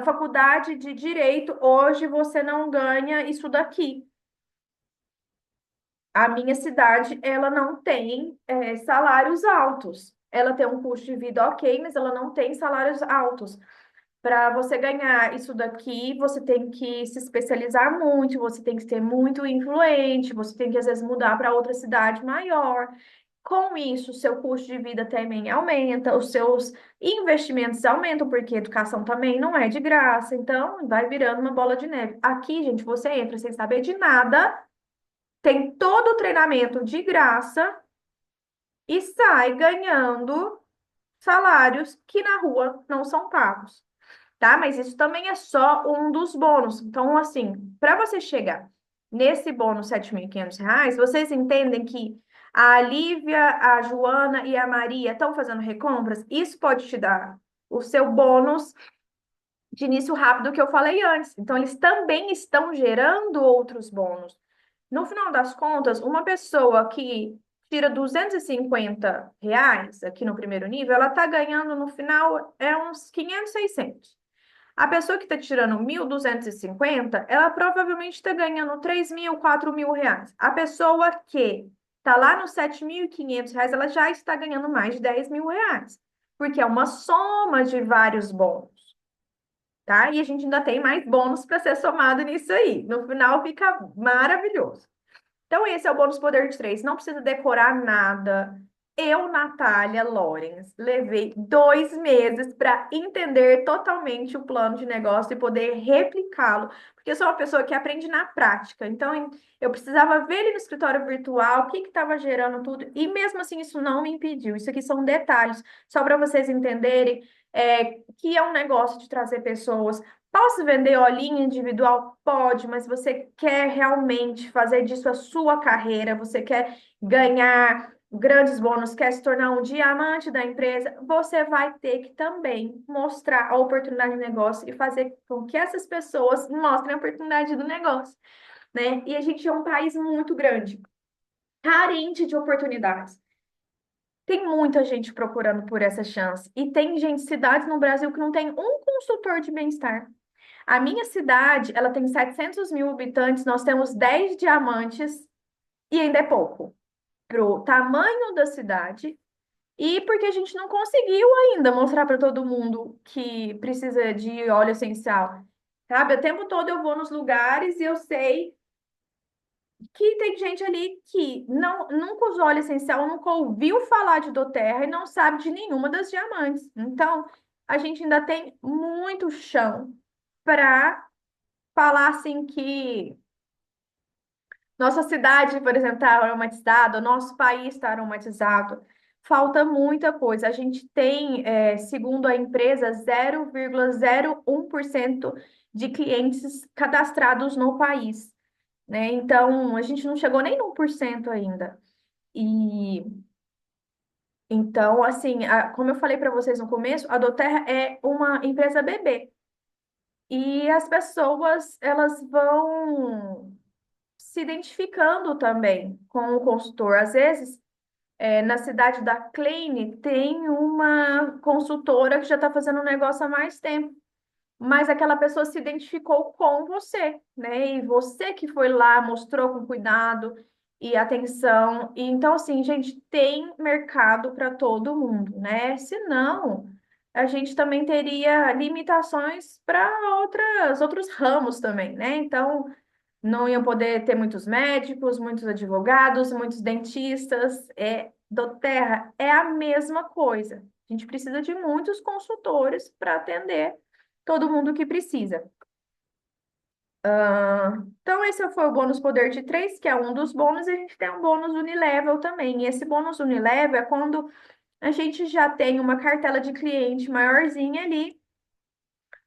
faculdade de Direito, hoje você não ganha isso daqui. A minha cidade, ela não tem salários altos. Ela tem um custo de vida ok, mas ela não tem salários altos. Para você ganhar isso daqui, você tem que se especializar muito, você tem que ser muito influente, você tem que às vezes mudar para outra cidade maior. Com isso, o seu custo de vida também aumenta, os seus investimentos aumentam, porque educação também não é de graça. Então, vai virando uma bola de neve. Aqui, gente, você entra sem saber de nada, tem todo o treinamento de graça e sai ganhando salários que na rua não são pagos, tá? Mas isso também é só um dos bônus. Então, assim, para você chegar nesse bônus R$ 7.500, vocês entendem que a Lívia, a Joana e a Maria estão fazendo recompras? Isso pode te dar o seu bônus de início rápido que eu falei antes. Então, eles também estão gerando outros bônus. No final das contas, uma pessoa que tira R$ 250 aqui no primeiro nível, ela está ganhando no final uns 500, 600. A pessoa que está tirando 1.250, ela provavelmente está ganhando 3.000, R$ 4.000. A pessoa que está lá nos R$ 7.500, ela já está ganhando mais de R$ 10.000, porque é uma soma de vários bônus, tá? E a gente ainda tem mais bônus para ser somado nisso aí. No final fica maravilhoso. Então, esse é o bônus poder de três. Não precisa decorar nada. Eu, Natália Lorenz, levei 2 meses para entender totalmente o plano de negócio e poder replicá-lo, porque eu sou uma pessoa que aprende na prática. Então, eu precisava ver ele no escritório virtual, o que estava gerando tudo, e mesmo assim, isso não me impediu. Isso aqui são detalhes, só para vocês entenderem que é um negócio de trazer pessoas. Posso vender olhinho individual? Pode, mas você quer realmente fazer disso a sua carreira, você quer ganhar grandes bônus, quer se tornar um diamante da empresa, você vai ter que também mostrar a oportunidade de negócio e fazer com que essas pessoas mostrem a oportunidade do negócio, né? E a gente é um país muito grande, carente de oportunidades. Tem muita gente procurando por essa chance. E tem gente, cidades no Brasil que não tem um consultor de bem-estar. A minha cidade, ela tem 700 mil habitantes, nós temos 10 diamantes e ainda é pouco pro tamanho da cidade e porque a gente não conseguiu ainda mostrar para todo mundo que precisa de óleo essencial. Sabe? O tempo todo eu vou nos lugares e eu sei que tem gente ali que não, nunca usou óleo essencial, nunca ouviu falar de doTERRA e não sabe de nenhuma das diamantes. Então, a gente ainda tem muito chão para falar assim que nossa cidade, por exemplo, está aromatizada, o nosso país está aromatizado. Falta muita coisa. A gente tem, segundo a empresa, 0,01% de clientes cadastrados no país, né? Então, a gente não chegou nem no 1% ainda. E então, assim, como eu falei para vocês no começo, a doTERRA é uma empresa bebê. E as pessoas, elas vão se identificando também com o consultor. Às vezes, na cidade da Kleine, tem uma consultora que já está fazendo um negócio há mais tempo, mas aquela pessoa se identificou com você, né? E você que foi lá, mostrou com cuidado e atenção. E então, assim, gente, tem mercado para todo mundo, né? Senão, a gente também teria limitações para outros ramos também, né? Então, não iam poder ter muitos médicos, muitos advogados, muitos dentistas. doTERRA é a mesma coisa. A gente precisa de muitos consultores para atender todo mundo que precisa. Então, esse foi o bônus Poder de 3, que é um dos bônus, e a gente tem um bônus Unilevel também. E esse bônus Unilevel é quando a gente já tem uma cartela de cliente maiorzinha ali.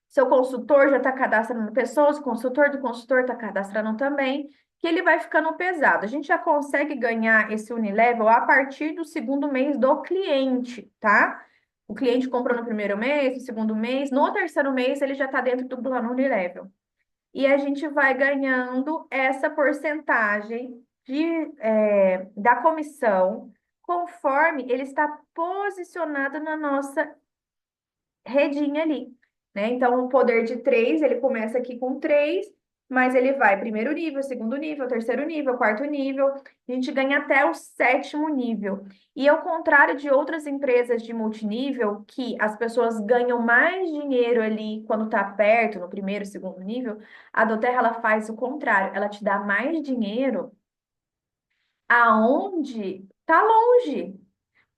Seu consultor já está cadastrando pessoas, o consultor do consultor está cadastrando também, que ele vai ficando pesado. A gente já consegue ganhar esse Unilevel a partir do segundo mês do cliente, tá? O cliente comprou no primeiro mês, no segundo mês, no terceiro mês ele já está dentro do plano Unilevel. E a gente vai ganhando essa porcentagem da comissão conforme ele está posicionado na nossa redinha ali, né? Então, o poder de 3, ele começa aqui com 3, mas ele vai primeiro nível, segundo nível, terceiro nível, quarto nível, a gente ganha até o sétimo nível. E ao contrário de outras empresas de multinível, que as pessoas ganham mais dinheiro ali quando está perto, no primeiro, segundo nível, a doTERRA, ela faz o contrário, ela te dá mais dinheiro aonde está longe.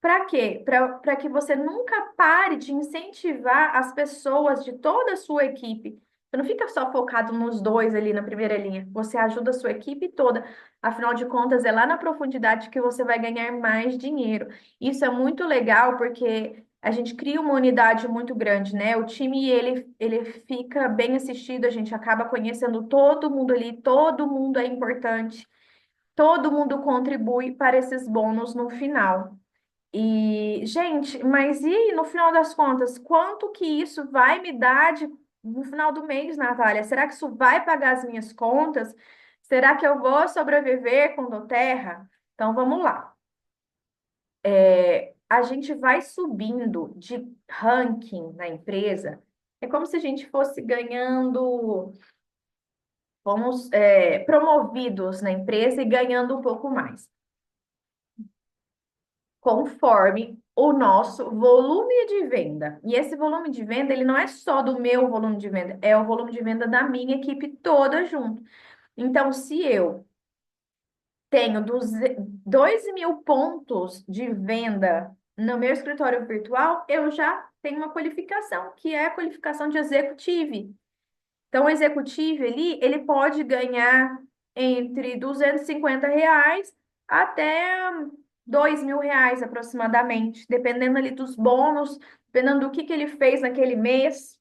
Para quê? Para que você nunca pare de incentivar as pessoas de toda a sua equipe. Você não fica só focado nos dois ali na primeira linha. Você ajuda a sua equipe toda. Afinal de contas, é lá na profundidade que você vai ganhar mais dinheiro. Isso é muito legal porque a gente cria uma unidade muito grande, né? O time ele fica bem assistido, a gente acaba conhecendo todo mundo ali, todo mundo é importante, todo mundo contribui para esses bônus no final. E, gente, mas e no final das contas, quanto que isso vai me dar no final do mês, Natália? Será que isso vai pagar as minhas contas? Será que eu vou sobreviver com doTERRA? Então, vamos lá. A gente vai subindo de ranking na empresa. É como se a gente fosse ganhando, promovidos na empresa e ganhando um pouco mais, conforme o nosso volume de venda. E esse volume de venda, ele não é só do meu volume de venda, é o volume de venda da minha equipe toda junto. Então, se eu tenho 2.000 pontos de venda no meu escritório virtual, eu já tenho uma qualificação, que é a qualificação de executive. Então, o executivo ali, ele pode ganhar entre R$ 250 até R$ 2.000 aproximadamente, dependendo ali dos bônus, dependendo do que ele fez naquele mês,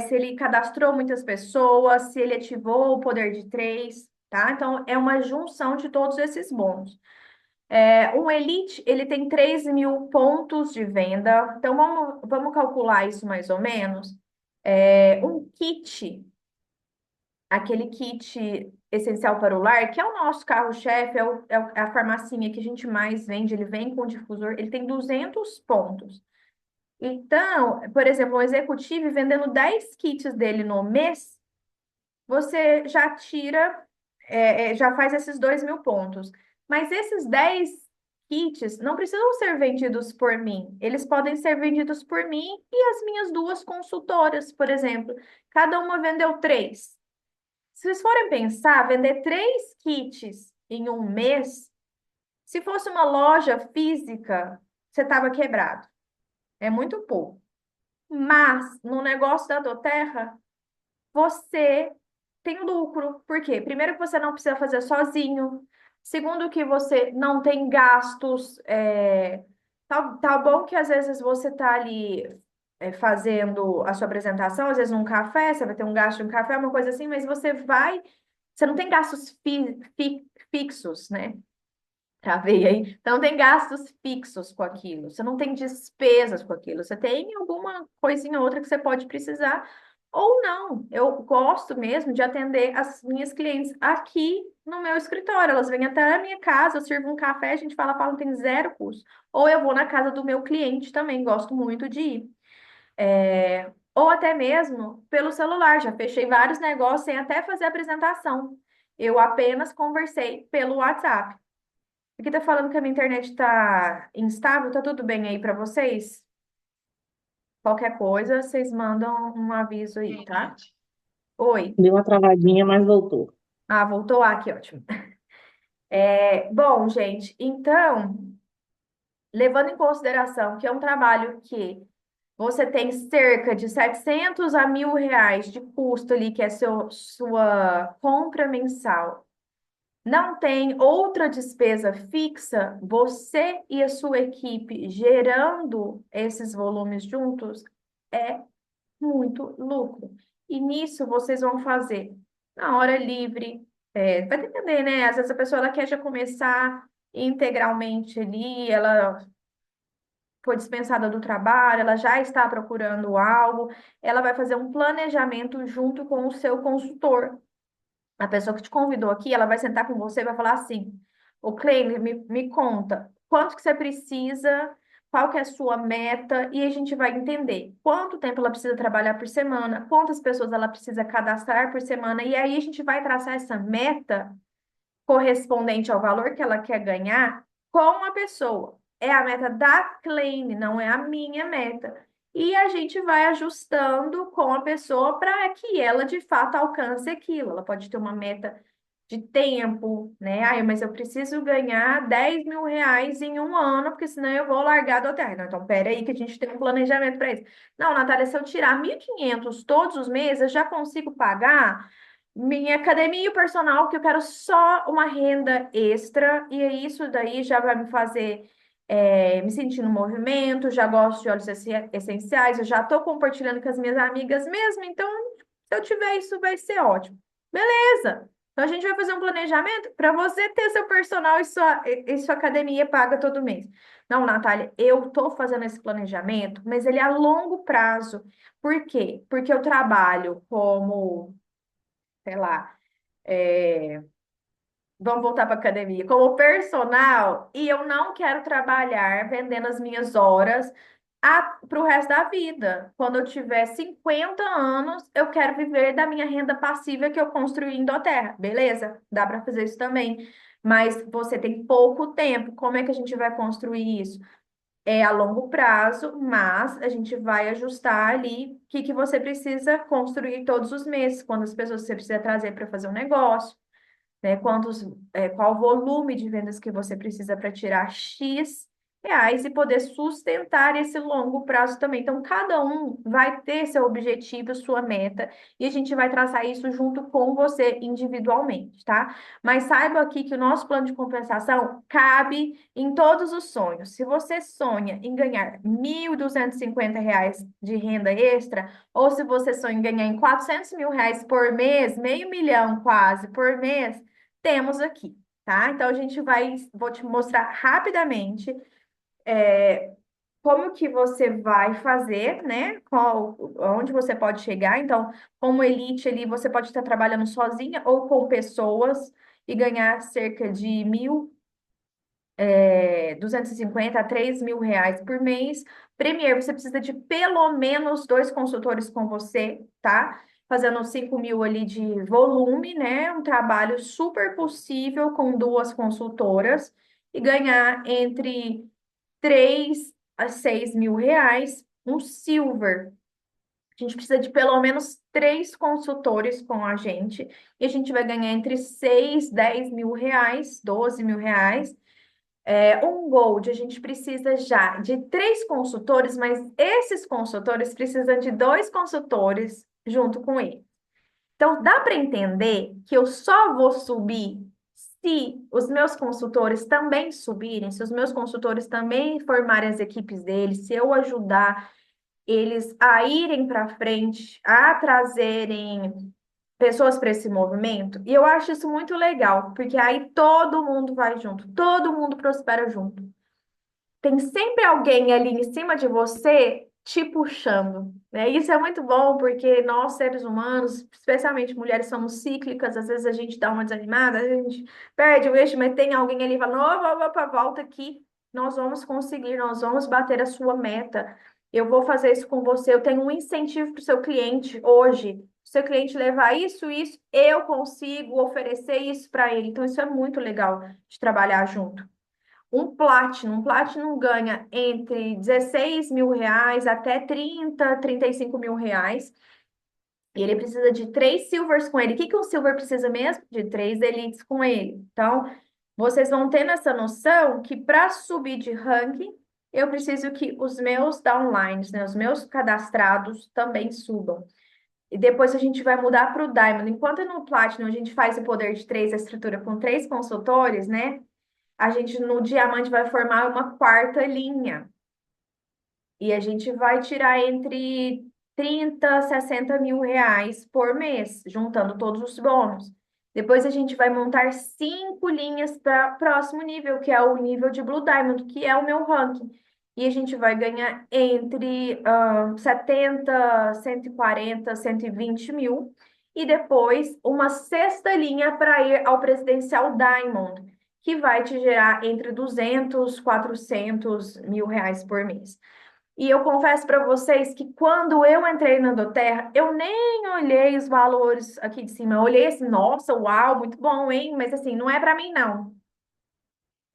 se ele cadastrou muitas pessoas, se ele ativou o poder de 3, tá? Então, é uma junção de todos esses bônus. Um Elite, ele tem 3.000 pontos de venda, então vamos calcular isso mais ou menos. Um kit aquele kit essencial para o lar, que é o nosso carro-chefe, é a farmacinha que a gente mais vende, ele vem com difusor, ele tem 200 pontos. Então, por exemplo, um executivo vendendo 10 kits dele no mês, você já tira, já faz esses 2.000 pontos. Mas esses 10 kits não precisam ser vendidos por mim. Eles podem ser vendidos por mim e as minhas duas consultoras, por exemplo. Cada uma vendeu três. Se vocês forem pensar, vender três kits em um mês, se fosse uma loja física, você estava quebrado. É muito pouco. Mas no negócio da Doterra, você tem lucro. Por quê? Primeiro que você não precisa fazer sozinho. Segundo que você não tem gastos. Tá bom que às vezes você tá ali fazendo a sua apresentação, às vezes num café, você vai ter um gasto de um café, uma coisa assim, mas você não tem gastos fixos, né? Travei aí. Então, tem gastos fixos com aquilo. Você não tem despesas com aquilo. Você tem alguma coisinha ou outra que você pode precisar ou não. Eu gosto mesmo de atender as minhas clientes aqui no meu escritório. Elas vêm até a minha casa, eu sirvo um café, a gente fala, não tem zero custo. Ou eu vou na casa do meu cliente também, gosto muito de ir. Ou até mesmo pelo celular. Já fechei vários negócios sem até fazer apresentação. Eu apenas conversei pelo WhatsApp. Aqui tá falando que a minha internet tá instável, tá tudo bem aí pra vocês? Qualquer coisa, vocês mandam um aviso aí, tá? Oi. Deu uma travadinha, mas voltou. Ah, voltou? Ah, que ótimo. Bom, gente, então, levando em consideração que é um trabalho que você tem cerca de 700 a 1.000 reais de custo ali, que é sua compra mensal. Não tem outra despesa fixa, você e a sua equipe gerando esses volumes juntos é muito lucro. E nisso vocês vão fazer na hora livre, vai entender, né? Às vezes a pessoa ela quer já começar integralmente ali, ela foi dispensada do trabalho, ela já está procurando algo, ela vai fazer um planejamento junto com o seu consultor. A pessoa que te convidou aqui, ela vai sentar com você e vai falar assim: ô Cleide, me conta, quanto que você precisa, qual que é a sua meta, e a gente vai entender quanto tempo ela precisa trabalhar por semana, quantas pessoas ela precisa cadastrar por semana, e aí a gente vai traçar essa meta correspondente ao valor que ela quer ganhar com a pessoa. É a meta da claim, não é a minha meta. E a gente vai ajustando com a pessoa para que ela de fato alcance aquilo. Ela pode ter uma meta de tempo, né? Ai, mas eu preciso ganhar 10.000 reais em um ano, porque senão eu vou largar do hotel. Não, então, pera aí que a gente tem um planejamento para isso. Não, Natália, se eu tirar 1.500 todos os meses, eu já consigo pagar minha academia e o personal, que eu quero só uma renda extra, e isso daí já vai me fazer me sentir no movimento, já gosto de óleos essenciais, eu já estou compartilhando com as minhas amigas mesmo, então, se eu tiver isso, vai ser ótimo. Beleza! Então, a gente vai fazer um planejamento para você ter seu personal e sua academia paga todo mês. Não, Natália, eu estou fazendo esse planejamento, mas ele é a longo prazo. Por quê? Porque eu trabalho como sei lá, é, vamos voltar para academia, como personal, e eu não quero trabalhar vendendo as minhas horas para o resto da vida. Quando eu tiver 50 anos, eu quero viver da minha renda passiva que eu construí em Doterra. Beleza? Dá para fazer isso também. Mas você tem pouco tempo. Como é que a gente vai construir isso? É a longo prazo, mas a gente vai ajustar ali o que que você precisa construir todos os meses, quantas pessoas você precisa trazer para fazer um negócio, né? Qual o volume de vendas que você precisa para tirar X reais e poder sustentar esse longo prazo também. Então, cada um vai ter seu objetivo, sua meta, e a gente vai traçar isso junto com você individualmente, tá? Mas saiba aqui que o nosso plano de compensação cabe em todos os sonhos. Se você sonha em ganhar 1.250 reais de renda extra, ou se você sonha em ganhar em 400.000 reais por mês, meio milhão quase por mês, temos aqui, tá? Então, vou te mostrar rapidamente como que você vai fazer, né? Onde você pode chegar. Então, como elite ali, você pode estar trabalhando sozinha ou com pessoas e ganhar cerca de 250 a 3.000 reais por mês. Premier, você precisa de pelo menos dois consultores com você, tá? Fazendo 5.000 ali de volume, né? Um trabalho super possível com duas consultoras e ganhar entre 3 a 6.000 reais, um silver. A gente precisa de pelo menos três consultores com a gente e a gente vai ganhar entre 6 a 10.000 reais, 12.000 reais. Um gold, a gente precisa já de três consultores, mas esses consultores precisam de dois consultores junto com ele. Então, dá para entender que eu só vou subir se os meus consultores também subirem, se os meus consultores também formarem as equipes deles, se eu ajudar eles a irem para frente, a trazerem pessoas para esse movimento. E eu acho isso muito legal, porque aí todo mundo vai junto, todo mundo prospera junto. Tem sempre alguém ali em cima de você te puxando, né? Isso é muito bom porque nós, seres humanos, especialmente mulheres, somos cíclicas. Às vezes a gente dá uma desanimada, a gente perde o eixo, mas tem alguém ali falando: opa, opa, volta aqui, nós vamos conseguir, nós vamos bater a sua meta. Eu vou fazer isso com você. Eu tenho um incentivo para o seu cliente hoje. Se o seu cliente levar isso, eu consigo oferecer isso para ele. Então, isso é muito legal de trabalhar junto. Um Platinum ganha entre 16.000 reais até 35.000 reais. E ele precisa de três silvers com ele. O que que um silver precisa mesmo? De três elites com ele. Então, vocês vão ter essa noção que para subir de ranking, eu preciso que os meus downlines, né, os meus cadastrados também subam. E depois a gente vai mudar para o Diamond. Enquanto no Platinum a gente faz o poder de três, a estrutura com três consultores, né? A gente no diamante vai formar uma quarta linha. E a gente vai tirar entre 30 a 60.000 reais por mês, juntando todos os bônus. Depois a gente vai montar cinco linhas para próximo nível, que é o nível de Blue Diamond, que é o meu ranking. E a gente vai ganhar entre 70, 140, 120 mil. E depois uma sexta linha para ir ao presidencial Diamond, que vai te gerar entre 200, 400.000 reais por mês. E eu confesso para vocês que quando eu entrei na Doterra, eu nem olhei os valores aqui de cima. Eu olhei assim, nossa, uau, muito bom, hein? Mas assim, não é para mim, não.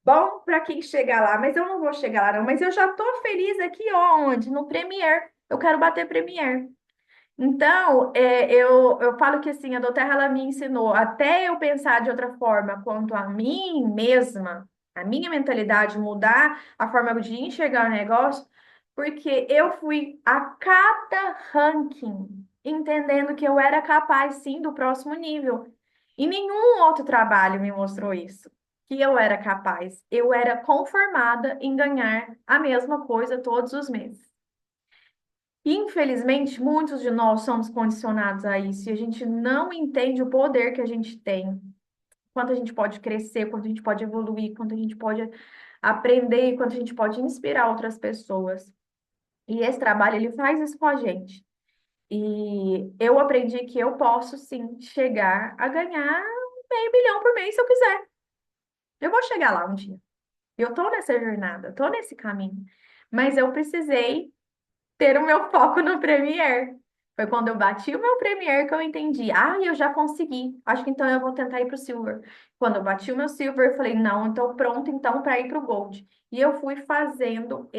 Bom para quem chegar lá, mas eu não vou chegar lá, não. Mas eu já tô feliz aqui, ó, onde? No Premier. Eu quero bater Premier. Então, eu falo que assim, a Doterra ela me ensinou até eu pensar de outra forma quanto a mim mesma, a minha mentalidade, mudar a forma de enxergar o negócio, porque eu fui a cada ranking entendendo que eu era capaz sim do próximo nível. E nenhum outro trabalho me mostrou isso, que eu era capaz. Eu era conformada em ganhar a mesma coisa todos os meses. Infelizmente, muitos de nós somos condicionados a isso e a gente não entende o poder que a gente tem, quanto a gente pode crescer, quanto a gente pode evoluir, quanto a gente pode aprender, quanto a gente pode inspirar outras pessoas. E esse trabalho, ele faz isso com a gente. E eu aprendi que eu posso, sim, chegar a ganhar 500 mil por mês se eu quiser. Eu vou chegar lá um dia. Eu tô nessa jornada, tô nesse caminho. Mas eu precisei ter o meu foco no Premiere. Foi quando eu bati o meu Premiere que eu entendi. Ah, eu já consegui. Acho que então eu vou tentar ir para o Silver. Quando eu bati o meu Silver, eu falei, não, então pronto, então para ir para o Gold. E eu fui fazendo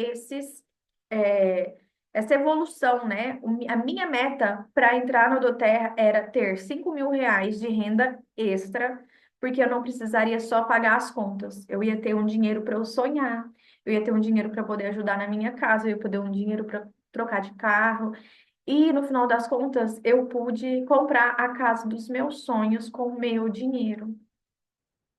é, essa evolução, né? A minha meta para entrar no Doterra era ter 5.000 reais de renda extra, porque eu não precisaria só pagar as contas. Eu ia ter um dinheiro para eu sonhar. Eu ia ter um dinheiro para poder ajudar na minha casa, eu ia poder um dinheiro para trocar de carro. E no final das contas, eu pude comprar a casa dos meus sonhos com o meu dinheiro.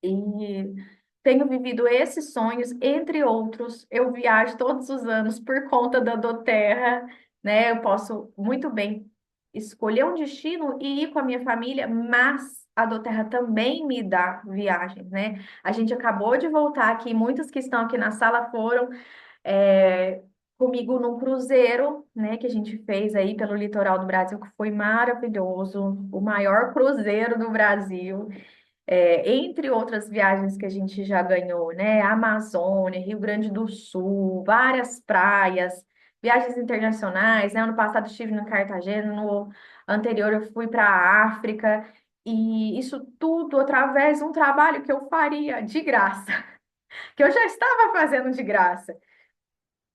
E tenho vivido esses sonhos, entre outros. Eu viajo todos os anos por conta da Doterra, né? Eu posso muito bem escolher um destino e ir com a minha família, mas a Doterra também me dá viagens, né? A gente acabou de voltar aqui, muitos que estão aqui na sala foram. comigo num cruzeiro, né, que a gente fez aí pelo litoral do Brasil, que foi maravilhoso, o maior cruzeiro do Brasil. Entre outras viagens que a gente já ganhou, né? Amazônia, Rio Grande do Sul, várias praias, viagens internacionais, né? Ano passado estive no Cartagena, no anterior eu fui para a África, e isso tudo através de um trabalho que eu faria de graça, que eu já estava fazendo de graça,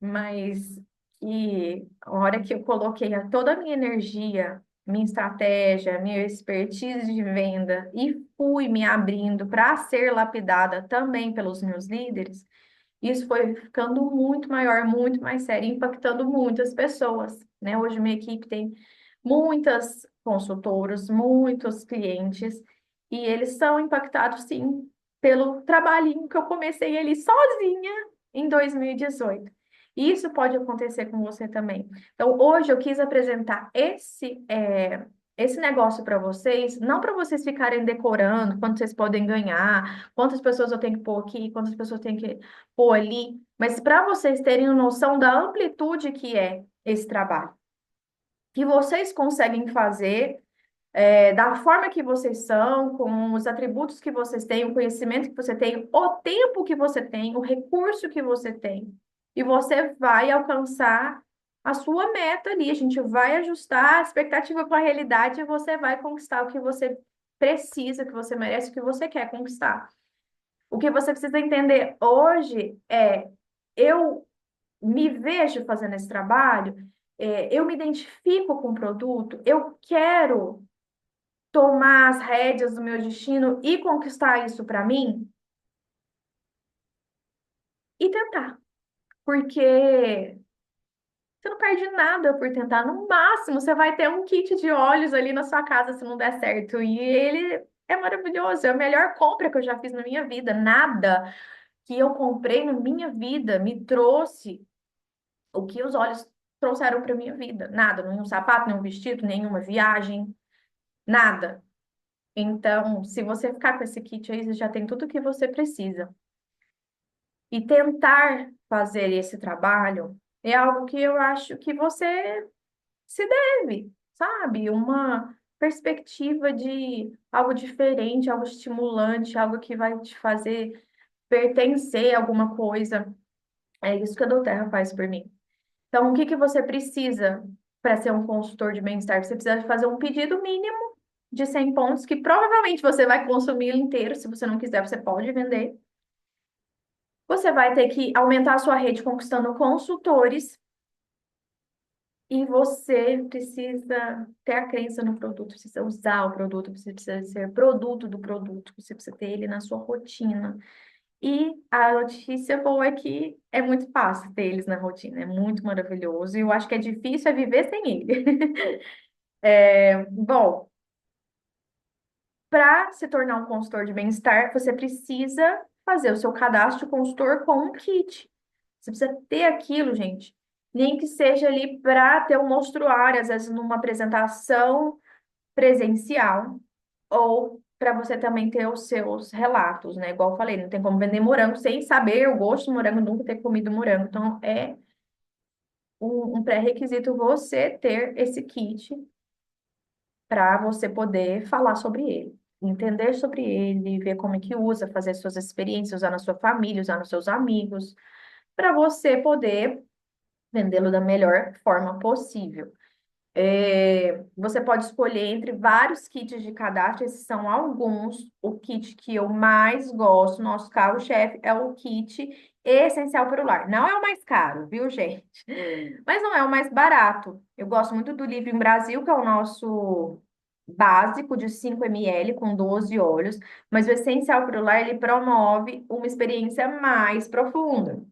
mas que a hora que eu coloquei toda a minha energia, minha estratégia, minha expertise de venda e fui me abrindo para ser lapidada também pelos meus líderes, isso foi ficando muito maior, muito mais sério, impactando muitas pessoas, né? Hoje minha equipe tem muitas consultoras, muitos clientes, e eles são impactados, sim, pelo trabalhinho que eu comecei ali sozinha em 2018. E isso pode acontecer com você também. Então, hoje eu quis apresentar esse negócio para vocês, não para vocês ficarem decorando quanto vocês podem ganhar, quantas pessoas eu tenho que pôr aqui, quantas pessoas eu tenho que pôr ali, mas para vocês terem noção da amplitude que é esse trabalho. Que vocês conseguem fazer da forma que vocês são, com os atributos que vocês têm, o conhecimento que você tem, o tempo que você tem, o recurso que você tem. E você vai alcançar a sua meta ali. A gente vai ajustar a expectativa com a realidade e você vai conquistar o que você precisa, o que você merece, o que você quer conquistar. O que você precisa entender hoje eu me vejo fazendo esse trabalho, eu me identifico com o produto, eu quero tomar as rédeas do meu destino e conquistar isso para mim e tentar. Porque você não perde nada por tentar. No máximo, você vai ter um kit de óleos ali na sua casa se não der certo. E ele é maravilhoso, é a melhor compra que eu já fiz na minha vida. Nada que eu comprei na minha vida me trouxe o que os óleos trouxeram para minha vida. Nada, nenhum sapato, nenhum vestido, nenhuma viagem, nada. Então, se você ficar com esse kit aí, você já tem tudo o que você precisa. E tentar fazer esse trabalho é algo que eu acho que você se deve, sabe? Uma perspectiva de algo diferente, algo estimulante, algo que vai te fazer pertencer a alguma coisa. É isso que a Douterra faz por mim. Então, o que que você precisa para ser um consultor de bem-estar? Você precisa fazer um pedido mínimo de 100 pontos, que provavelmente você vai consumir ele inteiro. Se você não quiser, você pode vender. Você vai ter que aumentar a sua rede conquistando consultores e você precisa ter a crença no produto, precisa usar o produto, você precisa ser produto do produto, você precisa ter ele na sua rotina. E a notícia boa é que é muito fácil ter eles na rotina, é muito maravilhoso. E eu acho que é difícil viver sem ele. Bom, para se tornar um consultor de bem-estar, você precisa fazer o seu cadastro de consultor com um kit. Você precisa ter aquilo, gente. Nem que seja ali para ter um mostruário, às vezes numa apresentação presencial, ou para você também ter os seus relatos, né? Igual eu falei, não tem como vender morango sem saber o gosto do morango, nunca ter comido morango. Então, é um pré-requisito você ter esse kit para você poder falar sobre ele, entender sobre ele, ver como é que usa, fazer suas experiências, usar na sua família, usar nos seus amigos, para você poder vendê-lo da melhor forma possível. Você pode escolher entre vários kits de cadastro, esses são alguns. O kit que eu mais gosto, nosso carro-chefe, é o kit essencial para o lar. Não é o mais caro, viu, gente? Mas não é o mais barato. Eu gosto muito do Living Brasil, que é o nosso básico de 5 ml com 12 óleos, mas o essencial para o lar, ele promove uma experiência mais profunda,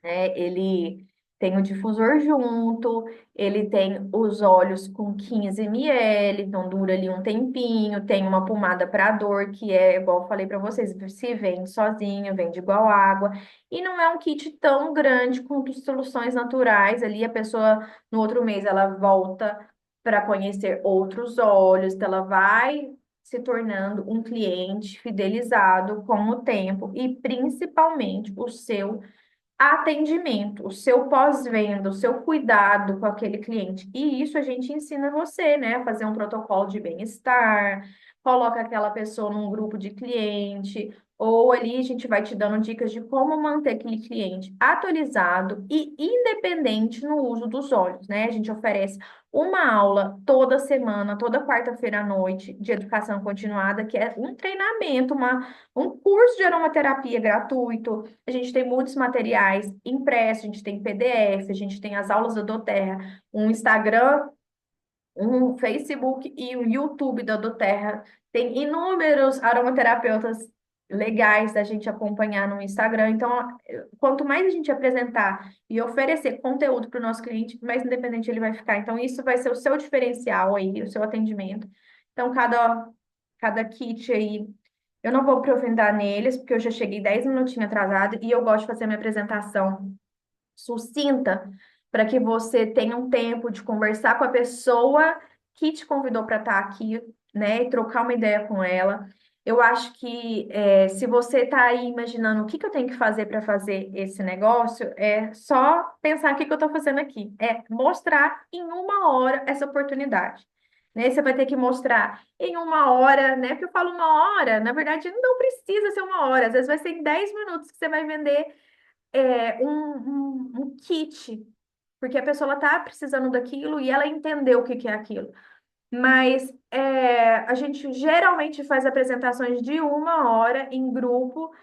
né? Ele tem o difusor junto, ele tem os óleos com 15 ml, então dura ali um tempinho, tem uma pomada para dor, que é, igual eu falei para vocês, se vende sozinho, vende igual água, e não é um kit tão grande com soluções naturais, ali a pessoa, no outro mês, ela volta para conhecer outros óleos, então ela vai se tornando um cliente fidelizado com o tempo, e principalmente o seu atendimento, o seu pós-venda, o seu cuidado com aquele cliente. E isso a gente ensina você, né, a fazer um protocolo de bem-estar, coloca aquela pessoa num grupo de cliente, ou ali a gente vai te dando dicas de como manter aquele cliente atualizado e independente no uso dos olhos, né? A gente oferece uma aula toda semana, toda quarta-feira à noite, de educação continuada, que é um treinamento, um curso de aromaterapia gratuito. A gente tem muitos materiais impressos, a gente tem PDF, a gente tem as aulas da doTERRA, um Instagram, um Facebook e um YouTube da doTERRA. Tem inúmeros aromaterapeutas legais da gente acompanhar no Instagram. Então, quanto mais a gente apresentar e oferecer conteúdo para o nosso cliente, mais independente ele vai ficar. Então, isso vai ser o seu diferencial aí, o seu atendimento. Então, cada kit aí eu não vou aprofundar neles, porque eu já cheguei 10 minutinhos atrasada e eu gosto de fazer minha apresentação sucinta, para que você tenha um tempo de conversar com a pessoa que te convidou para estar aqui, né, e trocar uma ideia com ela. Eu acho que se você está aí imaginando o que que eu tenho que fazer para fazer esse negócio, é só pensar o que que eu estou fazendo aqui. É mostrar em uma hora essa oportunidade. Né? Você vai ter que mostrar em uma hora, né? Porque eu falo uma hora, na verdade, não precisa ser uma hora, às vezes vai ser em 10 minutos que você vai vender um kit, porque a pessoa está precisando daquilo e ela entendeu o que que é aquilo. Mas a gente geralmente faz apresentações de uma hora em grupo,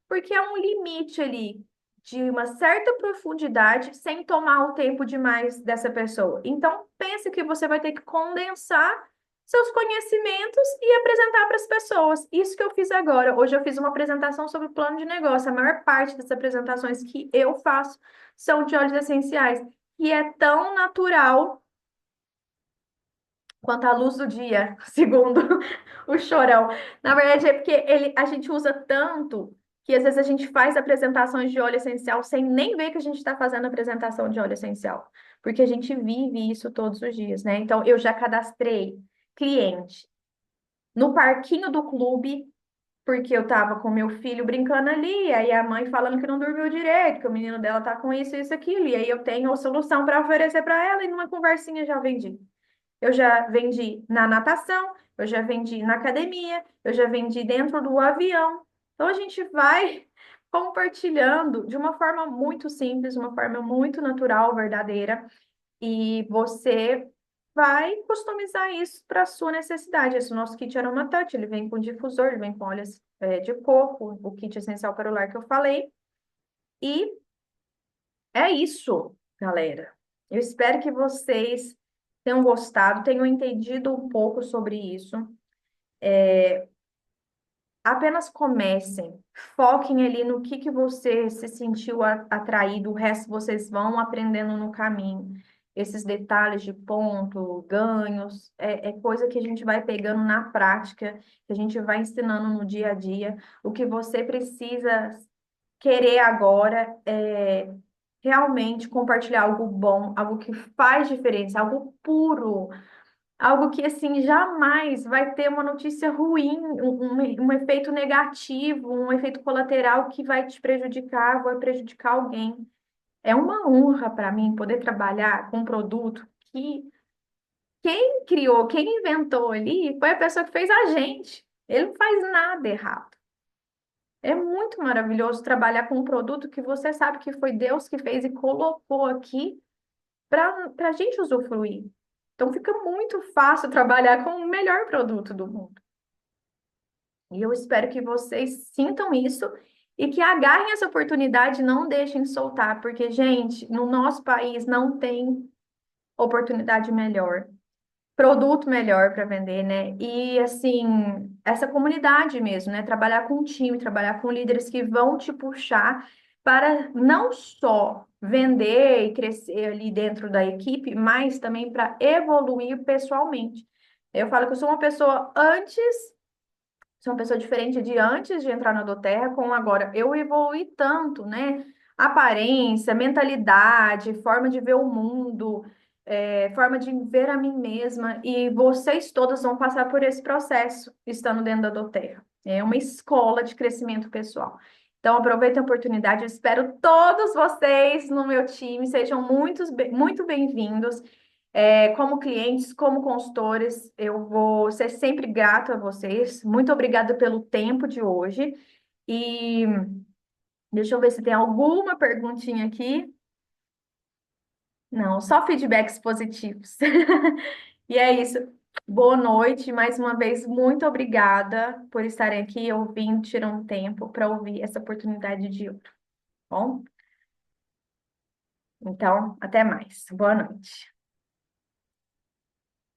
porque é um limite ali de uma certa profundidade sem tomar o tempo demais dessa pessoa. Então, pense que você vai ter que condensar seus conhecimentos e apresentar para as pessoas. Isso que eu fiz agora. Hoje eu fiz uma apresentação sobre plano de negócio. A maior parte das apresentações que eu faço são de óleos essenciais. E é tão natural quanto à luz do dia, segundo o Chorão. Na verdade, é porque a gente usa tanto que às vezes a gente faz apresentações de óleo essencial sem nem ver que a gente está fazendo apresentação de óleo essencial, porque a gente vive isso todos os dias, né? Então, eu já cadastrei cliente no parquinho do clube, porque eu tava com meu filho brincando ali, aí a mãe falando que não dormiu direito, que o menino dela tá com isso, aquilo, e aí eu tenho a solução para oferecer para ela e numa conversinha já vendi. Eu já vendi na natação, eu já vendi na academia, eu já vendi dentro do avião. Então a gente vai compartilhando de uma forma muito simples, uma forma muito natural, verdadeira, e você vai customizar isso para a sua necessidade. Esse nosso kit Aroma Touch, ele vem com difusor, ele vem com óleos de coco, o kit essencial para o lar que eu falei. E é isso, galera. Eu espero que vocês tenham gostado, tenham entendido um pouco sobre isso. Apenas comecem, foquem ali no que você se sentiu atraído, o resto vocês vão aprendendo no caminho. Esses detalhes de ponto, ganhos, é coisa que a gente vai pegando na prática, que a gente vai ensinando no dia a dia. O que você precisa querer agora é realmente compartilhar algo bom, algo que faz diferença, algo puro, algo que assim jamais vai ter uma notícia ruim, um efeito negativo, um efeito colateral que vai te prejudicar, vai prejudicar alguém. É uma honra para mim poder trabalhar com um produto que quem criou, quem inventou ali foi a pessoa que fez a gente. Ele não faz nada errado. É muito maravilhoso trabalhar com um produto que você sabe que foi Deus que fez e colocou aqui para a gente usufruir. Então fica muito fácil trabalhar com o melhor produto do mundo. E eu espero que vocês sintam isso e que agarrem essa oportunidade e não deixem soltar, porque, gente, no nosso país não tem oportunidade melhor, produto melhor para vender, né? E assim, essa comunidade mesmo, né? Trabalhar com um time, trabalhar com líderes que vão te puxar para não só vender e crescer ali dentro da equipe, mas também para evoluir pessoalmente. Eu falo que eu sou uma pessoa sou uma pessoa diferente de antes de entrar na doTERRA com agora. Eu evolui tanto, né? Aparência, mentalidade, forma de ver o mundo, forma de ver a mim mesma. E vocês todas vão passar por esse processo estando dentro da doTERRA. É uma escola de crescimento pessoal. Então, aproveitem a oportunidade. Eu espero todos vocês no meu time, sejam muito bem-vindos. Como clientes, como consultores, eu vou ser sempre grato a vocês. Muito obrigada pelo tempo de hoje. E deixa eu ver se tem alguma perguntinha aqui. Não, só feedbacks positivos. E é isso. Boa noite. Mais uma vez, muito obrigada por estarem aqui ouvindo, tirando um tempo para ouvir essa oportunidade de outro. Bom, então, até mais. Boa noite.